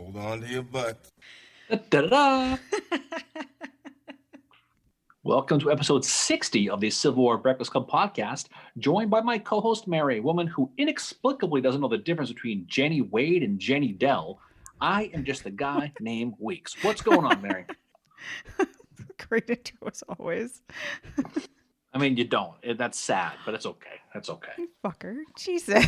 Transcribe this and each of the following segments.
Hold on to your butts. Da-da-da. Welcome to episode 60 of the Civil War Breakfast Club podcast, joined by my co-host Mary, a woman who inexplicably doesn't know the difference between Jenny Wade and Jenny Dell. I am just a guy named Weeks. What's going on, Mary? Great intro as always. I mean, you don't. That's sad, but it's okay. That's okay. You fucker. Jesus.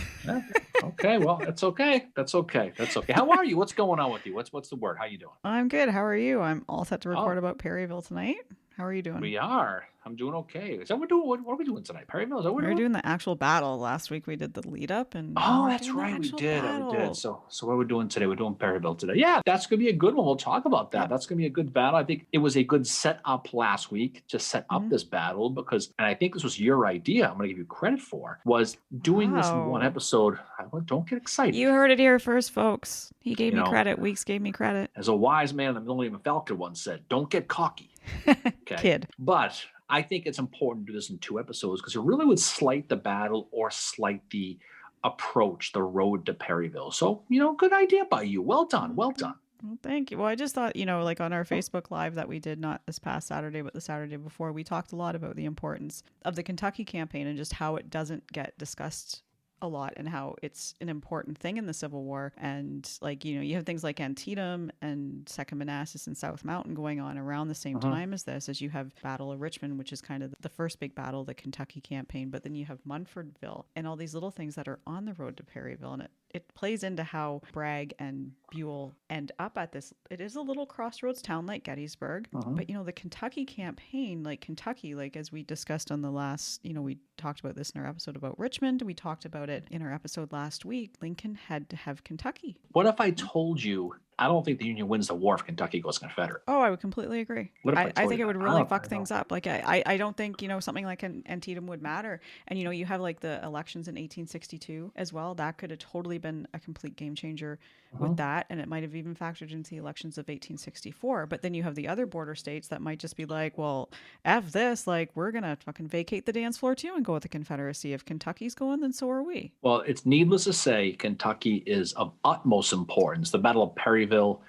Okay, well, that's okay. That's okay. How are you? What's going on with you? What's the word? How you doing? I'm good. How are you? I'm all set to report about Perryville tonight. How are you doing? We are. I'm doing okay. Is that what we're doing? What are we doing tonight? Perryville? Is that what we're doing? The actual battle. Last week we did the lead up, and that's right. We did. So what are we doing today? We're doing Perryville today. Yeah, that's gonna be a good one. We'll talk about that. Yeah. That's gonna be a good battle. I think it was a good setup last week to set up this battle because, and I think this was your idea. I'm gonna give you credit for was doing this in one episode. Don't get excited. You heard it here first, folks. He gave me credit. Weeks gave me credit. As a wise man, the Millennium Falcon once said, "Don't get cocky." Okay. Kid. But I think it's important to do this in 2 episodes because it really would slight the battle or slight the approach, the road to Perryville. So, good idea by you. Well done. Well done. Well, thank you. Well, I just thought, like on our Facebook Live that we did not this past Saturday, but the Saturday before, we talked a lot about the importance of the Kentucky campaign and just how it doesn't get discussed a lot and how it's an important thing in the Civil War. And you have things like Antietam and Second Manassas and South Mountain going on around the same time as this, as you have Battle of Richmond, which is kind of the first big battle, the Kentucky campaign, but then you have Munfordville and all these little things that are on the road to Perryville. And it plays into how Bragg and Buell end up at this. It is a little crossroads town like Gettysburg, but the Kentucky campaign, Kentucky, as we discussed on the last, we talked about this in our episode about Richmond. We talked about it in our episode last week. Lincoln had to have Kentucky. What if I told you I don't think the Union wins the war if Kentucky goes Confederate? Oh, I would completely agree. I think it would really fuck things up. I don't think, something like Antietam would matter. And, you have the elections in 1862 as well. That could have totally been a complete game changer with that. And it might have even factored into the elections of 1864. But then you have the other border states that might just be like, well, F this, we're going to fucking vacate the dance floor too and go with the Confederacy. If Kentucky's going, then so are we. Well, it's needless to say, Kentucky is of utmost importance. The Battle of Perryville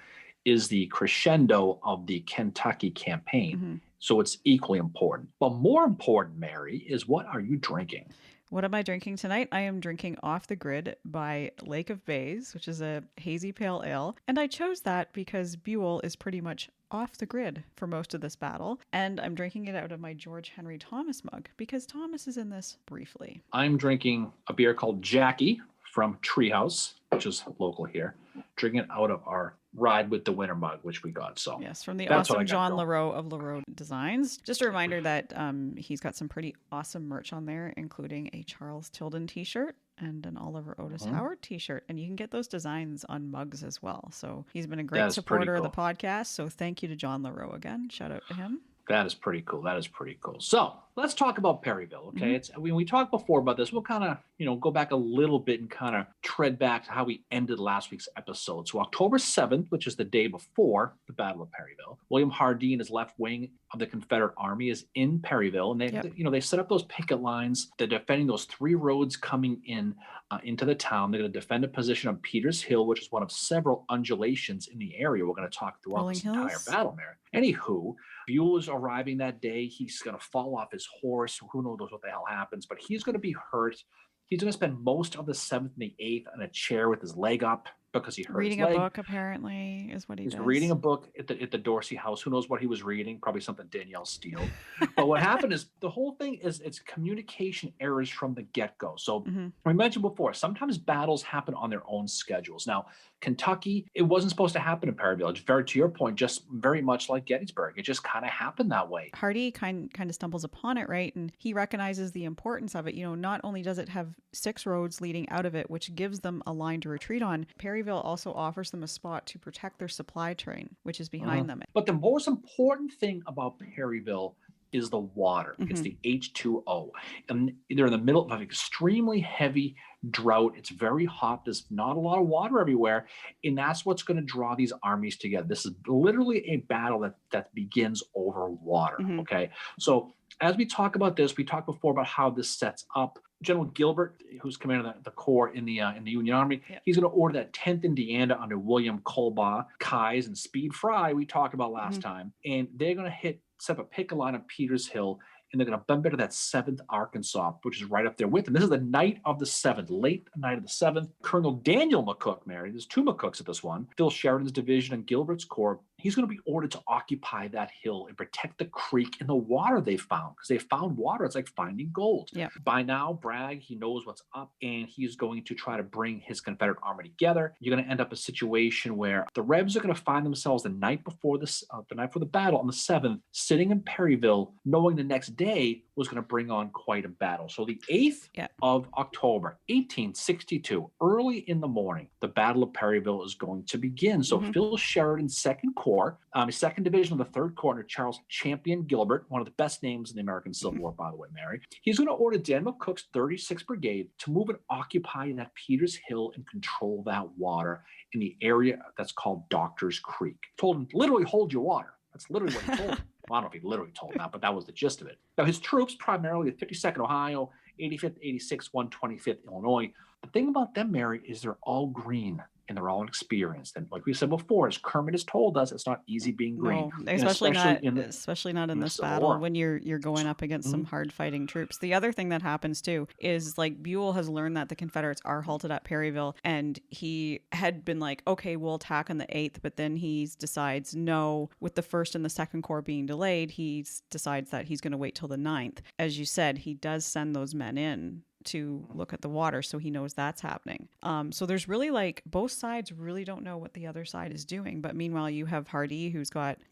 is the crescendo of the Kentucky campaign. So it's equally important. But more important, Mary, is what are you drinking? What am I drinking tonight? I am drinking Off the Grid by Lake of Bays, which is a hazy pale ale. And I chose that because Buell is pretty much off the grid for most of this battle. And I'm drinking it out of my George Henry Thomas mug because Thomas is in this briefly. I'm drinking a beer called Jackie from Treehouse, which is local here. Drinking it out of our Ride with the Winter mug, which we got. So yes, from the awesome John LaRoe of LaRoe Designs. Just a reminder that he's got some pretty awesome merch on there, including a Charles Tilden t-shirt and an Oliver Otis Howard t-shirt. And you can get those designs on mugs as well. So he's been a great supporter of the podcast. So thank you to John LaRoe again. Shout out to him. That is pretty cool. So let's talk about Perryville. Okay. When we talked before about this, we'll kind of, go back a little bit and kind of tread back to how we ended last week's episode. So October 7th, which is the day before the Battle of Perryville, William Hardee, his left wing of the Confederate Army, is in Perryville. And they, they set up those picket lines. They're defending those 3 roads coming in into the town. They're going to defend a position on Peters Hill, which is one of several undulations in the area. We're going to talk throughout this entire battle, Mary. Anywho, Buell is arriving that day. He's going to fall off his horse. Who knows what the hell happens, but he's going to be hurt. He's going to spend most of the 7th and the 8th on a chair with his leg up because he hurt his leg. Reading a book, apparently, is what he does. He's reading a book at the Dorsey house. Who knows what he was reading? Probably something Danielle Steele. But what happened is the whole thing is it's communication errors from the get-go. So we mentioned before, sometimes battles happen on their own schedules. Now, Kentucky, it wasn't supposed to happen in Perryville. It's very, to your point, just very much like Gettysburg. It just kind of happened that way. Hardee kind of stumbles upon it, right? And he recognizes the importance of it. Not only does it have 6 roads leading out of it, which gives them a line to retreat on, Perryville also offers them a spot to protect their supply train, which is behind them. But the most important thing about Perryville is the water. It's the H2O. And they're in the middle of an extremely heavy drought. It's very hot. There's not a lot of water everywhere. And that's what's going to draw these armies together. This is literally a battle that begins over water. Okay. So as we talk about this, we talked before about how this sets up General Gilbert, who's commanding the corps in the Union Army, he's going to order that 10th Indiana under William Colbaugh, Keyes, and Speed Fry we talked about last time, and they're going to set up a picket line on Peters Hill, and they're going to bump into that 7th Arkansas, which is right up there with them. This is the night of the 7th, late night of the 7th. Colonel Daniel McCook, Mary, there's 2 McCooks at this one, Phil Sheridan's division and Gilbert's corps, he's going to be ordered to occupy that hill and protect the creek and the water they found, because they found water. It's like finding gold. Yep. By now, Bragg, he knows what's up, and he's going to try to bring his Confederate army together. You're going to end up a situation where the Rebs are going to find themselves the night before the battle on the 7th, sitting in Perryville, knowing the next day was going to bring on quite a battle. So the 8th of October, 1862, early in the morning, the Battle of Perryville is going to begin. So Phil Sheridan's 2nd Corps, 2nd Division of the 3rd Corps under Charles Champion Gilbert, one of the best names in the American Civil War, by the way, Mary. He's going to order Dan McCook's 36th Brigade to move and occupy that Peters Hill and control that water in the area that's called Doctors Creek. Told him, literally hold your water. That's literally what he told him. Well, I don't know if he literally told him that, but that was the gist of it. Now, his troops, primarily the 52nd Ohio, 85th, 86th, 125th Illinois. The thing about them, Mary, is they're all green and they're all inexperienced. And like we said before, as Kermit has told us, it's not easy being green. No, especially not in this battle when you're going up against some hard fighting troops. The other thing that happens too is like Buell has learned that the Confederates are halted at Perryville, and he had been like, okay, we'll attack on the 8th, but then he decides no, with the 1st and the 2nd Corps being delayed, he decides that he's going to wait till the 9th. As you said, he does send those men in to look at the water, so he knows that's happening. So there's really like both sides really don't know what the other side is doing. But meanwhile, you have Hardee,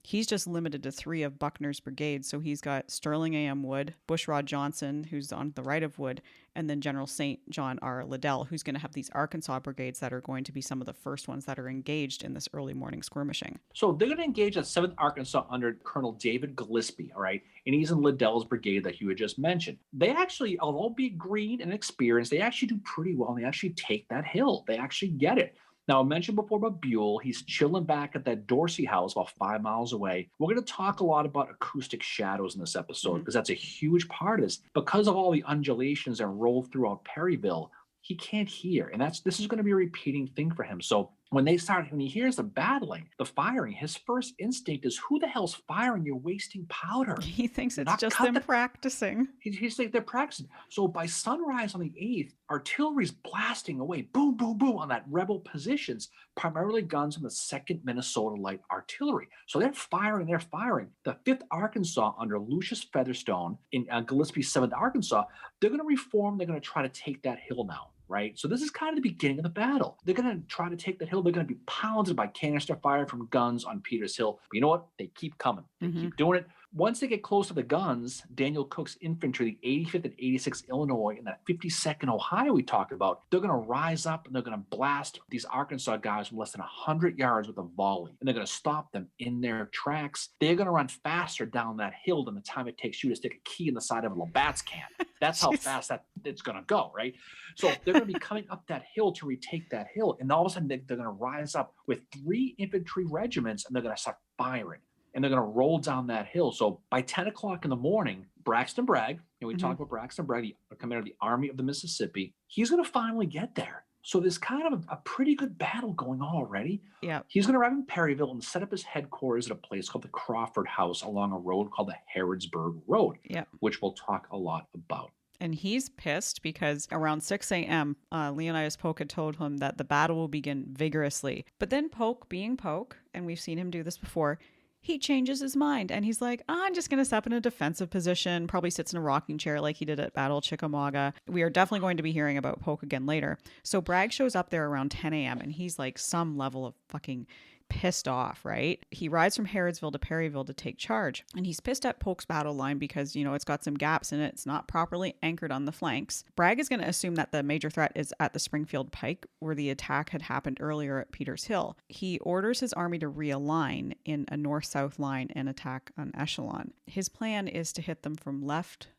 he's just limited to 3 of Buckner's brigades. So he's got Sterling A.M. Wood, Bushrod Johnson, who's on the right of Wood, and then General St. John R. Liddell, who's going to have these Arkansas brigades that are going to be some of the first ones that are engaged in this early morning skirmishing. So they're going to engage at 7th Arkansas under Colonel David Gillespie, all right? And he's in Liddell's brigade that you had just mentioned. They actually, although be green and experienced, they actually do pretty well. They actually take that hill. They actually get it. Now, I mentioned before about Buell. He's chilling back at that Dorsey house about 5 miles away. We're going to talk a lot about acoustic shadows in this episode because that's a huge part of this. Because of all the undulations that roll throughout Perryville, he can't hear. And this is going to be a repeating thing for him. So when he hears the battling, the firing, his first instinct is, who the hell's firing? You're wasting powder. He thinks it's just them practicing. He's like, they're practicing. So by sunrise on the 8th, artillery's blasting away, boom, boom, boom, on that rebel positions, primarily guns from the 2nd Minnesota Light Artillery. So they're firing. The 5th Arkansas under Lucius Featherstone in Gillespie's 7th Arkansas, they're going to reform. They're going to try to take that hill now. Right? So this is kind of the beginning of the battle. They're going to try to take that hill. They're going to be pounded by canister fire from guns on Peters Hill. But you know what? They keep coming. They keep doing it. Once they get close to the guns, Daniel Cook's infantry, the 85th and 86th Illinois, and that 52nd Ohio we talked about, they're going to rise up and they're going to blast these Arkansas guys from less than 100 yards with a volley. And they're going to stop them in their tracks. They're going to run faster down that hill than the time it takes you to stick a key in the side of a Labatt's can. That's how fast it's going to go, right? So they're going to be coming up that hill to retake that hill. And all of a sudden, they're going to rise up with 3 infantry regiments, and they're going to start firing. And they're going to roll down that hill. So by 10 o'clock in the morning, Braxton Bragg, and we talked about Braxton Bragg, the commander of the Army of the Mississippi, he's going to finally get there. So there's kind of a pretty good battle going on already. Yeah. He's going to arrive in Perryville and set up his headquarters at a place called the Crawford House along a road called the Harrodsburg Road, which we'll talk a lot about. And he's pissed because around 6 a.m., Leonidas Polk had told him that the battle will begin vigorously. But then Polk, being Polk, and we've seen him do this before, he changes his mind and he's like, I'm just going to step in a defensive position, probably sits in a rocking chair like he did at Battle of Chickamauga. We are definitely going to be hearing about Polk again later. So Bragg shows up there around 10 a.m. and he's like some level of fucking pissed off, right? He rides from Harrodsville to Perryville to take charge. And he's pissed at Polk's battle line because, it's got some gaps in it. It's not properly anchored on the flanks. Bragg is going to assume that the major threat is at the Springfield Pike, where the attack had happened earlier at Peters Hill. He orders his army to realign in a north-south line and attack on Echelon. His plan is to hit them from left,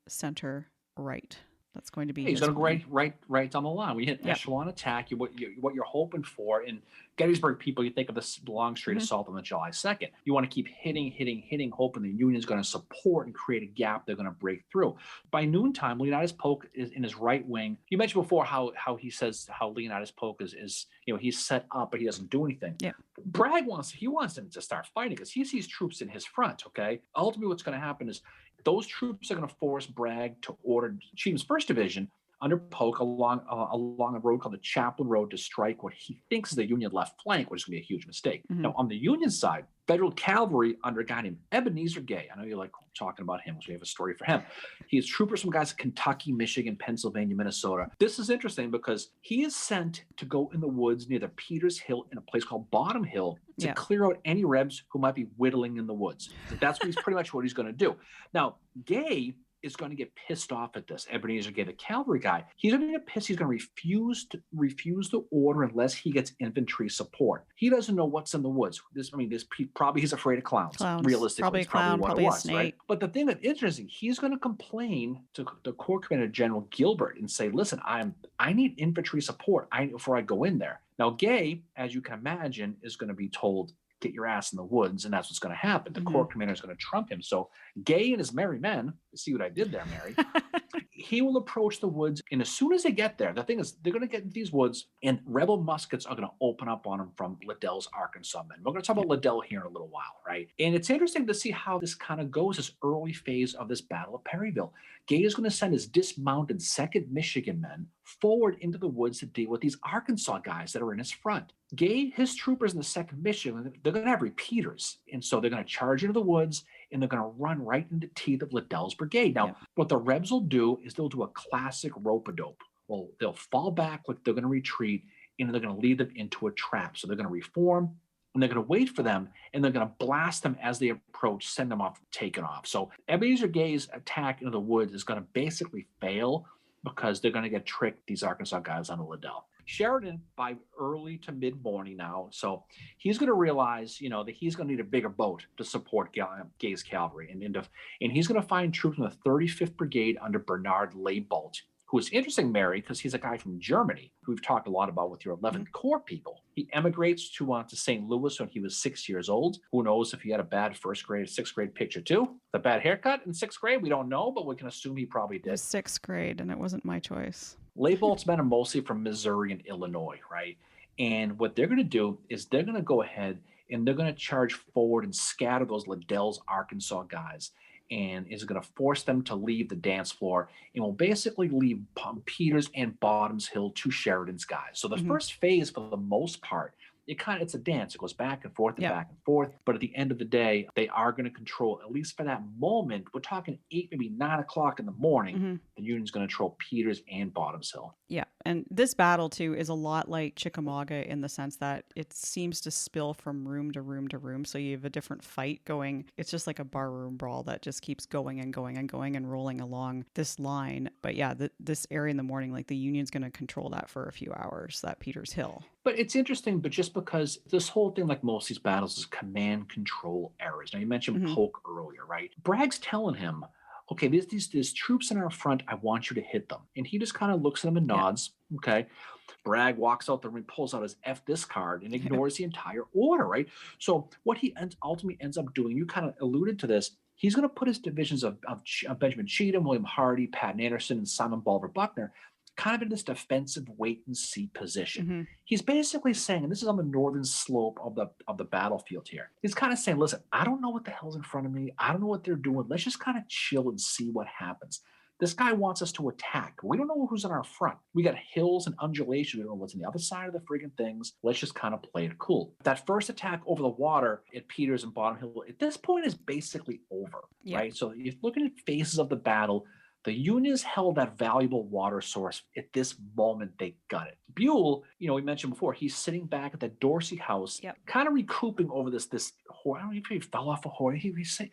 center, right. That's going to be He's his going to go plan. right down the line. We hit Yep. echelon attack. What you're hoping for in Gettysburg, people, you think of this long street Mm-hmm. assault on the July 2nd. You want to keep hitting, hoping the Union's going to support and create a gap they're going to break through. By noontime, Leonidas Polk is in his right wing. You mentioned before how he says how Leonidas Polk is he's set up, but he doesn't do anything. Yeah. Bragg wants him to start fighting because he sees troops in his front. Okay, ultimately, what's going to happen is those troops are going to force Bragg to order Cheatham's 1st Division under Polk along a road called the Chaplin Road to strike what he thinks is the Union left flank, which is going to be a huge mistake. Mm-hmm. Now, on the Union side, Federal cavalry under a guy named Ebenezer Gay. I know you like talking about him, so we have a story for him. He has troopers from guys in Kentucky, Michigan, Pennsylvania, Minnesota. This is interesting because he is sent to go in the woods near the Peters Hill in a place called Bottom Hill to clear out any Rebs who might be whittling in the woods. That's pretty much what he's going to do. Now, Gay is going to get pissed off at this. Ebenezer Gay, the cavalry guy, he's going to get pissed. He's going to refuse the order unless he gets infantry support. He doesn't know what's in the woods. Probably he's afraid of clowns. Realistically, probably a clown, probably a snake. Right? But the thing that's interesting, he's going to complain to the Corps Commander General Gilbert and say, "Listen, I need infantry support before I go in there." Now, Gay, as you can imagine, is going to be told, "Get your ass in the woods," and that's what's going to happen. The Corps Commander is going to trump him. So Gay and his merry men, see what I did there, Mary, he will approach the woods, and as soon as they get there, the thing is, they're going to get into these woods, and rebel muskets are going to open up on them from Liddell's Arkansas men. We're going to talk about Liddell here in a little while, right? And it's interesting to see how this kind of goes, this early phase of this Battle of Perryville. Gay is going to send his dismounted 2nd Michigan men forward into the woods to deal with these Arkansas guys that are in his front. Gay, his troopers in the 2nd Michigan, they're going to have repeaters. And so they're going to charge into the woods, and they're going to run right into the teeth of Liddell's brigade. Now, what the Rebs will do is they'll do a classic rope-a-dope. Well, they'll fall back like they're going to retreat, and they're going to lead them into a trap. So they're going to reform, and they're going to wait for them, and they're going to blast them as they approach, send them off, taken off. So Ebenezer Gay's attack into the woods is going to basically fail because they're going to get tricked, these Arkansas guys, on Liddell. Sheridan, by early to mid-morning now, so he's going to realize, that he's going to need a bigger boat to support Gay's cavalry, and he's going to find troops from the 35th Brigade under Bernard Leibold, who is interesting, Mary, because he's a guy from Germany who we've talked a lot about with your 11th Corps people. He emigrates to St. Louis when he was 6 years old. Who knows if he had a bad 6th grade picture too? The bad haircut in 6th grade, we don't know, but we can assume he probably did. It was 6th grade, and it wasn't my choice. Leibold's men are mostly from Missouri and Illinois, right? And what they're going to do is they're going to go ahead and they're going to charge forward and scatter those Liddell's Arkansas guys, and is going to force them to leave the dance floor, and will basically leave Peters and Bottoms Hill to Sheridan's guys. So the first phase, for the most part, it's a dance. It goes back and forth and back and forth. But at the end of the day, they are going to control, at least for that moment, we're talking 8, maybe 9 o'clock in the morning, the Union's going to control Peters and Bottoms Hill. Yeah. And this battle, too, is a lot like Chickamauga in the sense that it seems to spill from room to room to room. So you have a different fight going. It's just like a barroom brawl that just keeps going and going and going and rolling along this line. But yeah, this area in the morning, like the Union's going to control that for a few hours, that Peters Hill. But it's interesting, but just because this whole thing, like most of these battles, is command control errors. Now, you mentioned Polk earlier, right? Bragg's telling him, okay, there's troops in our front. I want you to hit them. And he just kind of looks at him and nods. Yeah. Okay. Bragg walks out the ring, pulls out his F this card, and ignores the entire order, right? So what he ultimately ends up doing, you kind of alluded to this, he's going to put his divisions of Benjamin Cheatham, William Hardy, Patton Anderson, and Simon Bolivar Buckner kind of in this defensive wait-and-see position. He's basically saying, and this is on the northern slope of the battlefield here, he's kind of saying, listen, I don't know what the hell's in front of me. I don't know what they're doing. Let's just kind of chill and see what happens. This guy wants us to attack. We don't know who's in our front. We got hills and undulations. We don't know what's on the other side of the friggin' things. Let's just kind of play it cool. That first attack over the water at Peters and Bottom Hill, at this point, is basically over, right? So if you're looking at phases of the battle, the Unions held that valuable water source. At this moment, they got it. Buell, we mentioned before, he's sitting back at the Dorsey house, kind of recouping over this horse. I don't know if he fell off a horse.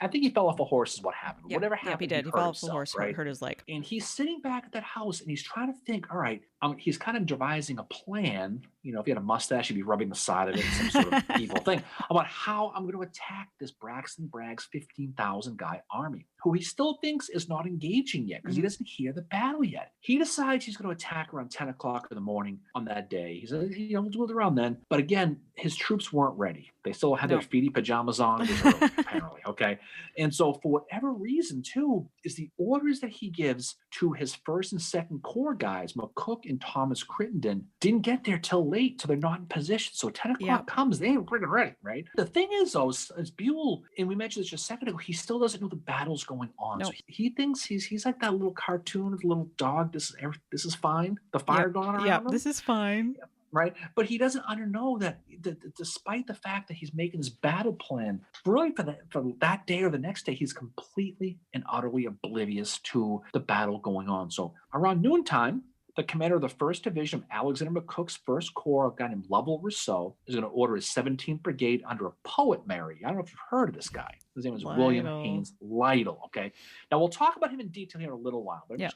I think he fell off a horse is what happened. Whatever happened, he did. He fell off the horse, right? Hurt his leg. And he's sitting back at that house, and he's trying to think, all right, he's kind of devising a plan. If you had a mustache, you'd be rubbing the side of it, some sort of evil thing, about how I'm going to attack this Braxton Bragg's 15,000 guy army, who he still thinks is not engaging yet because he doesn't hear the battle yet. He decides he's going to attack around 10 o'clock in the morning on that day. He's we'll do it around then. But again, his troops weren't ready. They still had their feety pajamas on. It was early, apparently. Okay. And so for whatever reason, too, is the orders that he gives to his 1st and 2nd Corps guys, McCook and Thomas Crittenden, didn't get there till late, so they're not in position. So 10 o'clock comes, they ain't freaking ready, right? The thing is, though, is Buell, and we mentioned this just a second ago, he still doesn't know the battle's going on. So he thinks he's like that little cartoon of the little dog. This is fine. The fire going on around him. This is fine. Right, but he doesn't know that despite the fact that he's making this battle plan, really for that day or the next day, he's completely and utterly oblivious to the battle going on. So around noontime, the commander of the 1st Division of Alexander McCook's 1st Corps, a guy named Lovell Rousseau, is going to order his 17th Brigade under a poet, Mary. I don't know if you've heard of this guy. His name is William Haynes Lytle. Okay. Now, we'll talk about him in detail here in a little while. But like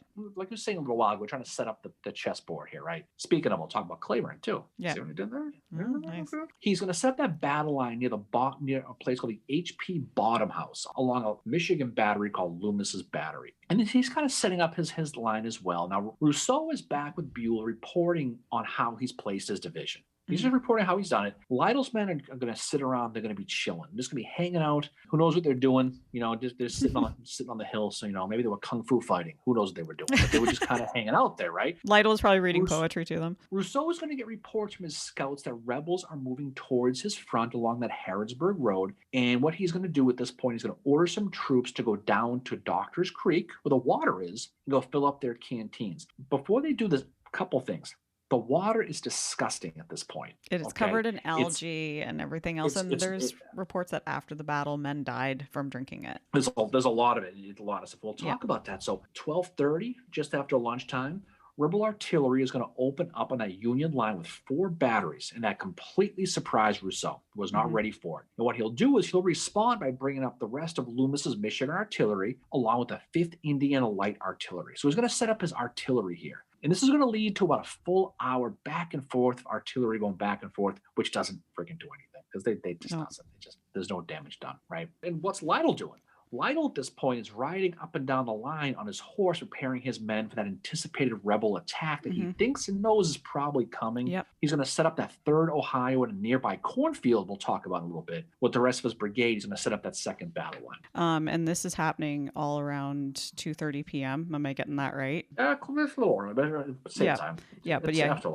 you were saying a little while ago, we're trying to set up the chessboard here, right? Speaking of, we'll talk about Claiborne, too. Yeah. See what he did there? Nice. He's going to set that battle line near a place called the H.P. Bottom House along a Michigan battery called Loomis's Battery. And he's kind of setting up his line as well. Now, Rousseau is back with Buell reporting on how he's placed his division. He's just reporting how he's done it. Lytle's men are going to sit around. They're going to be chilling. They're just going to be hanging out. Who knows what they're doing? They're sitting on the hill. So, maybe they were kung fu fighting. Who knows what they were doing? But they were just kind of hanging out there, right? Lytle was probably reading poetry to them. Rousseau is going to get reports from his scouts that rebels are moving towards his front along that Harrodsburg Road. And what he's going to do at this point, he's going to order some troops to go down to Doctor's Creek, where the water is, and go fill up their canteens. Before they do this, a couple things. The water is disgusting at this point. It is covered in algae and everything else. And there's reports that after the battle, men died from drinking it. There's a lot of it. A lot of stuff. We'll talk about that. So 12:30, just after lunchtime, Rebel artillery is going to open up on that Union line with 4 batteries. And that completely surprised Rousseau. He was not ready for it. And what he'll do is he'll respond by bringing up the rest of Loomis's Michigan artillery along with the 5th Indiana Light Artillery. So he's going to set up his artillery here. And this is going to lead to about a full hour back and forth of artillery going back and forth, which doesn't freaking do anything because they just doesn't. There's no damage done, right? And what's Lytle doing? Lytle at this point is riding up and down the line on his horse, preparing his men for that anticipated rebel attack that he thinks and knows is probably coming. Yep. He's going to set up that 3rd Ohio in a nearby cornfield we'll talk about in a little bit. With the rest of his brigade, he's going to set up that 2nd battle line. And this is happening all around 2:30 p.m. Am I getting that right? It's a little early, but same time. Yeah, but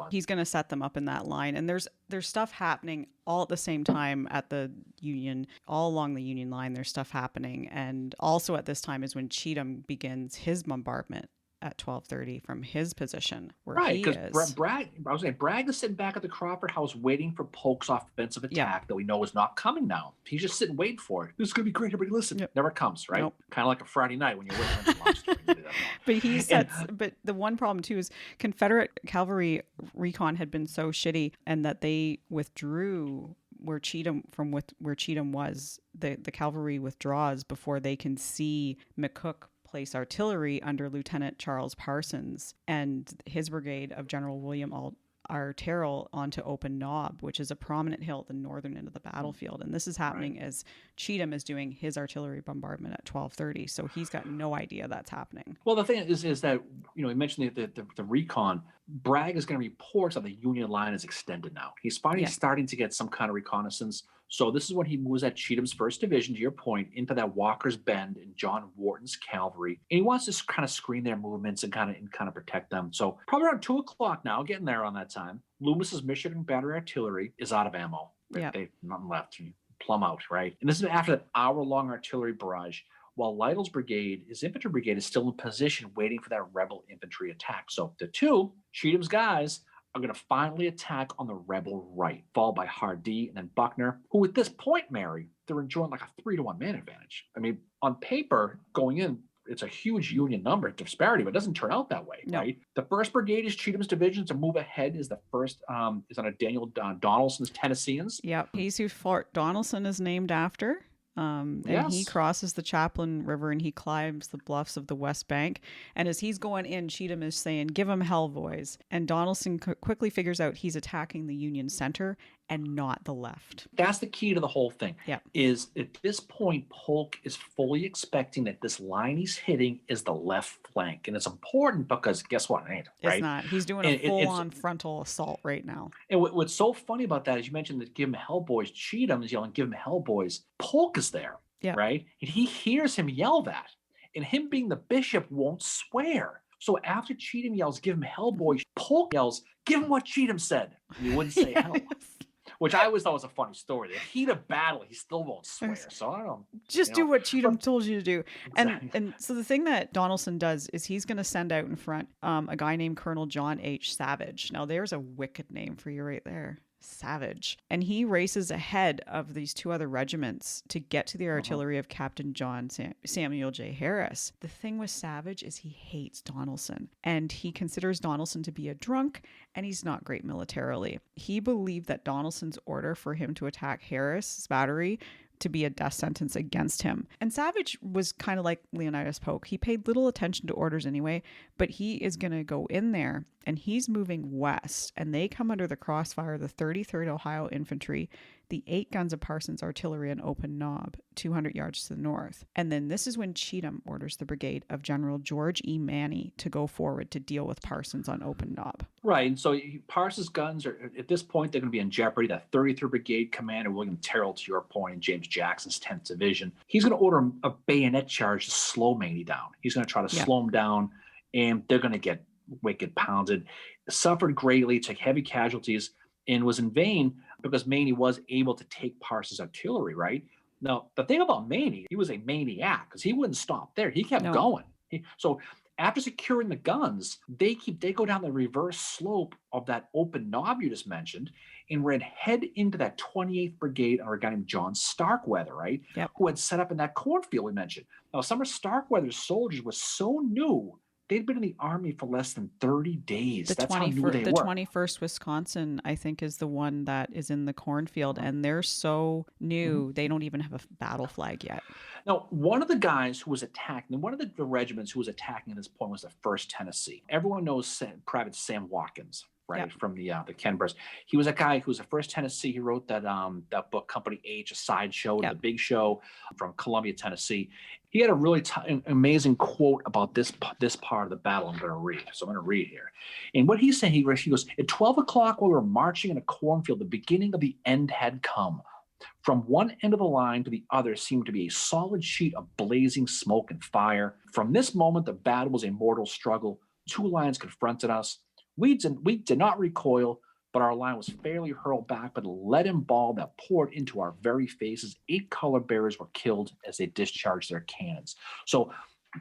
he's going to set them up in that line. And there's stuff happening all at the same time at the Union, all along the Union line. There's stuff happening. And also at this time is when Cheatham begins his bombardment at 12:30 from his position where he is. Bragg is sitting back at the Crawford House waiting for Polk's offensive attack that we know is not coming now. He's just sitting waiting for it. This is going to be great. Everybody listen. Never comes, right? Nope. Kind of like a Friday night when you're waiting for lunch. But the one problem too is Confederate cavalry recon had been so shitty and that they withdrew where Cheatham was. The cavalry withdraws before they can see McCook place artillery under Lieutenant Charles Parsons and his brigade of General William R. Terrell onto Open Knob, which is a prominent hill at the northern end of the battlefield. And this is happening as Cheatham is doing his artillery bombardment at 12:30. So he's got no idea that's happening. Well, the thing is that, we mentioned the recon. Bragg is going to report that the Union line is extended now. He's finally starting to get some kind of reconnaissance. So this is when he moves at Cheatham's 1st Division, to your point, into that Walker's Bend and John Wharton's cavalry. And he wants to kind of screen their movements and kind of protect them. So probably around 2 o'clock now, getting there on that time, Loomis's Michigan Battery Artillery is out of ammo. They've nothing left. Plumb out, right? And this is after that hour-long artillery barrage, while Lytle's brigade, his infantry brigade, is still in position waiting for that rebel infantry attack. So the two, Cheatham's guys, are going to finally attack on the rebel right, followed by Hardee and then Buckner, who at this point, Mary, they're enjoying like a 3-to-1 man advantage. I mean, on paper, going in, it's a huge Union number disparity, but it doesn't turn out that way, right? The 1st Brigade is Cheatham's division to move ahead. Is the first is on a Daniel Donelson's Tennesseans. Yep, he's who Fort Donelson is named after. And he Yes. crosses the Chaplin River and he climbs the bluffs of the West Bank. And as he's going in, Cheatham is saying, "Give him hell, boys." And Donaldson quickly figures out he's attacking the Union center and not the left. That's the key to the whole thing. Yeah. Is at this point, Polk is fully expecting that this line he's hitting is the left flank. And it's important because guess what? It ain't, right? It's not. He's doing a full-on frontal assault right now. And what's so funny about that is you mentioned that give him hell, boys. Cheatham is yelling, "Give him hell, boys." Polk is there, right? And he hears him yell that. And him being the bishop won't swear. So after Cheatham yells, "Give him hell, boys," Polk yells, "Give him what Cheatham said." And he wouldn't say hell. Which I always thought was a funny story. The heat of battle, he still won't swear. So I don't know. Just do what Cheatham told you to do. Exactly. And so the thing that Donaldson does is he's going to send out in front a guy named Colonel John H. Savage. Now there's a wicked name for you right there. Savage. And he races ahead of these two other regiments to get to the artillery of Captain John Samuel J. Harris. The thing with Savage is he hates Donaldson, and he considers Donaldson to be a drunk, and he's not great militarily. He believed that Donaldson's order for him to attack Harris's battery to be a death sentence against him. And Savage was kind of like Leonidas Polk. He paid little attention to orders anyway, but he is going to go in there and he's moving west, and they come under the crossfire of the 33rd Ohio Infantry, the 8 guns of Parsons artillery on Open Knob, 200 yards to the north. And then this is when Cheatham orders the brigade of General George E. Manny to go forward to deal with Parsons on Open Knob. Right. And so Parsons' guns are, at this point, they're going to be in jeopardy. That 33rd Brigade commander, William Terrell, to your point, and James Jackson's 10th Division, he's going to order a bayonet charge to slow Manny down. He's going to try to slow him down, and they're going to get wicked pounded. Suffered greatly, took heavy casualties, and was in vain because Manny was able to take Parsons' artillery, right? Now, the thing about Manny, he was a maniac because he wouldn't stop there. He kept going. So after securing the guns, they go down the reverse slope of that Open Knob you just mentioned and head into that 28th Brigade under a guy named John Starkweather, right? Who had set up in that cornfield we mentioned. Now, some of Starkweather's soldiers was so new, they'd been in the Army for less than 30 days. That's how new they were. The 21st Wisconsin, I think, is the one that is in the cornfield, and they're so new, they don't even have a battle flag yet. Now, one of the guys who was attacking, one of the regiments who was attacking at this point was the 1st Tennessee. Everyone knows Private Sam Watkins, right, from the Ken Burst. He was a guy who was the 1st Tennessee. He wrote that book, Company H, a sideshow, the big show from Columbia, Tennessee. He had a really amazing quote about this part of the battle I'm going to read. So I'm going to read here. And what he's saying, he goes, "At 12 o'clock while we were marching in a cornfield, the beginning of the end had come. From one end of the line to the other seemed to be a solid sheet of blazing smoke and fire. From this moment, the battle was a mortal struggle. 2 lines confronted us. We did not recoil, but our line was fairly hurled back by the leaden ball that poured into our very faces. 8 color bearers were killed as they discharged their cannons." So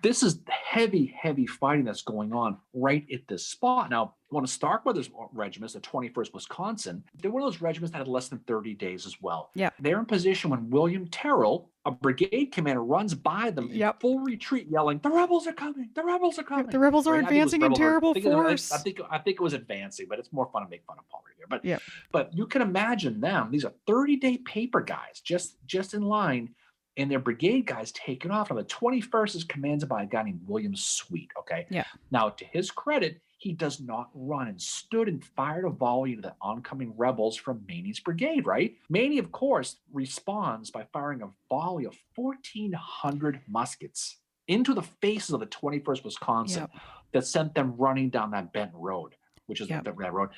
this is heavy, heavy fighting that's going on right at this spot. Now, one of Starkweather's regiments, the 21st Wisconsin, they're one of those regiments that had less than 30 days as well. They're in position when William Terrell, a brigade commander, runs by them in full retreat, yelling, "The rebels are coming! The rebels are coming!" The rebels are advancing in terrible force. I think it was advancing, but it's more fun to make fun of Paul right here. But you can imagine them. These are 30-day paper guys, just in line. And their brigade guys taken off. Now, the 21st is commanded by a guy named William Sweet, okay? Now, to his credit, he does not run and stood and fired a volley into the oncoming rebels from Maney's brigade, right? Maney, of course, responds by firing a volley of 1,400 muskets into the faces of the 21st Wisconsin that sent them running down that bent road, which is that road.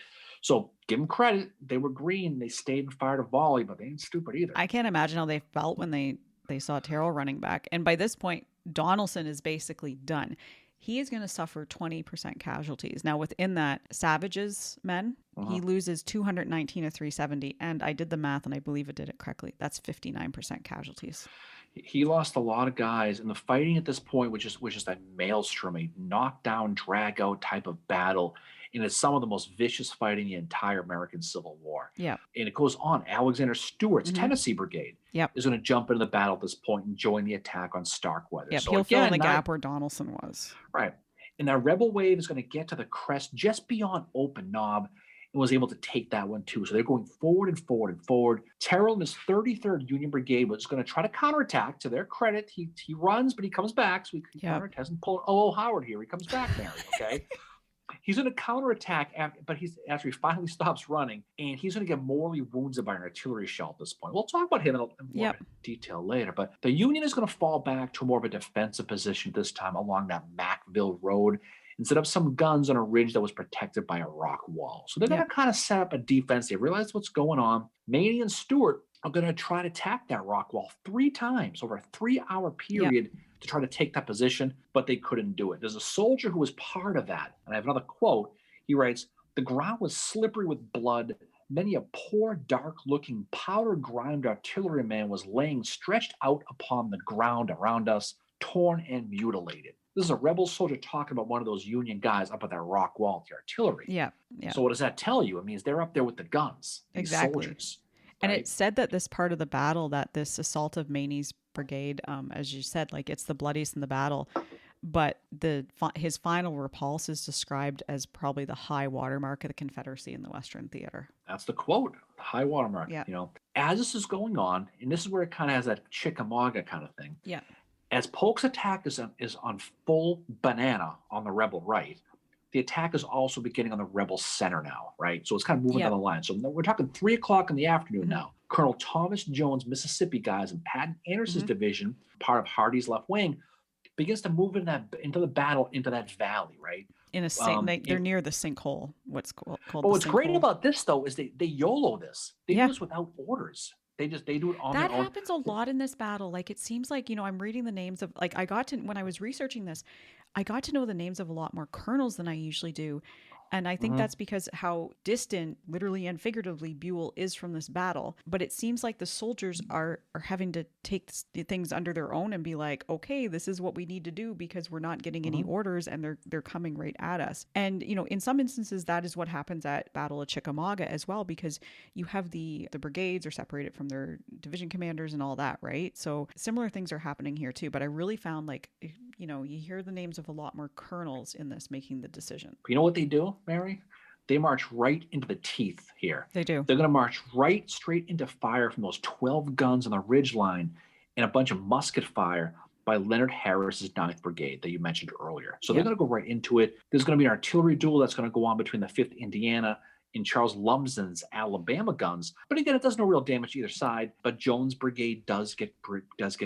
So give them credit. They were green. They stayed and fired a volley, but they ain't stupid either. I can't imagine how they felt when they saw Terrell running back. And by this point, Donaldson is basically done. He is going to suffer 20% casualties. Now, within that, Savage's men, he loses 219 of 370. And I did the math, and I believe I did it correctly. That's 59% casualties. He lost a lot of guys, and the fighting at this point was just a maelstrom, a knockdown, drag-out type of battle. And it's some of the most vicious fighting in the entire American Civil War. And it goes on. Alexander Stewart's Tennessee Brigade is going to jump into the battle at this point and join the attack on Starkweather. So he'll fill in the gap where Donaldson was. Right. And that rebel wave is going to get to the crest just beyond Open Knob. and was able to take that one too. So they're going forward and forward and forward. Terrell and his 33rd Union Brigade was going to try to counterattack. To their credit, he runs, but he comes back. So he counterattacks and pull O.O. Howard here. He comes back, Mary, okay? He's going to counterattack, after he finally stops running, and he's going to get mortally wounded by an artillery shell at this point. We'll talk about him in more detail later, but the Union is going to fall back to more of a defensive position this time along that Macville Road and set up some guns on a ridge that was protected by a rock wall. So they're going to kind of set up a defense. They realize what's going on. Maney and Stewart are going to try to attack that rock wall 3 times over a 3-hour period to try to take that position, but they couldn't do it. There's a soldier who was part of that, and I have another quote. He writes, "The ground was slippery with blood. Many a poor, dark-looking, powder-grimed artilleryman was laying stretched out upon the ground around us, torn and mutilated." This is a rebel soldier talking about one of those Union guys up at that rock wall with the artillery. Yeah. So what does that tell you? It means they're up there with the guns, these soldiers. And it said that this part of the battle, that this assault of Maney's brigade, as you said, like it's the bloodiest in the battle, but his final repulse is described as probably the high watermark of the Confederacy in the Western Theater. That's the quote, high watermark. You know, as this is going on, and this is where it kind of has that Chickamauga kind of thing. Yeah. As Polk's attack is on full banana on the rebel right, the attack is also beginning on the rebel center now, right? So it's kind of moving down the line. So we're talking 3 o'clock in the afternoon now. Colonel Thomas Jones, Mississippi guys, and Patton Anderson's division, part of Hardee's left wing, begins to move into the battle into that valley, right? In a they're near the sinkhole. What's called. But what's great about this though is they YOLO this. They do this without orders. They do it on their own. That happens a lot in this battle. Like it seems like, I'm reading the names of, like when I was researching this, I got to know the names of a lot more colonels than I usually do. And I think that's because how distant, literally and figuratively, Buell is from this battle. But it seems like the soldiers are having to take things under their own and be like, okay, this is what we need to do because we're not getting any orders and they're coming right at us. And, in some instances, that is what happens at Battle of Chickamauga as well, because you have the brigades are separated from their division commanders and all that, right? So similar things are happening here too. But I really found you hear the names of a lot more colonels in this making the decision. You know what they do, Mary? They march right into the teeth here. They do. They're going to march right straight into fire from those 12 guns on the ridge line and a bunch of musket fire by Leonard Harris's 9th Brigade that you mentioned earlier. So they're going to go right into it. There's going to be an artillery duel that's going to go on between the 5th Indiana and Charles Lumsden's Alabama guns. But again, it does no real damage to either side. But Jones' brigade does get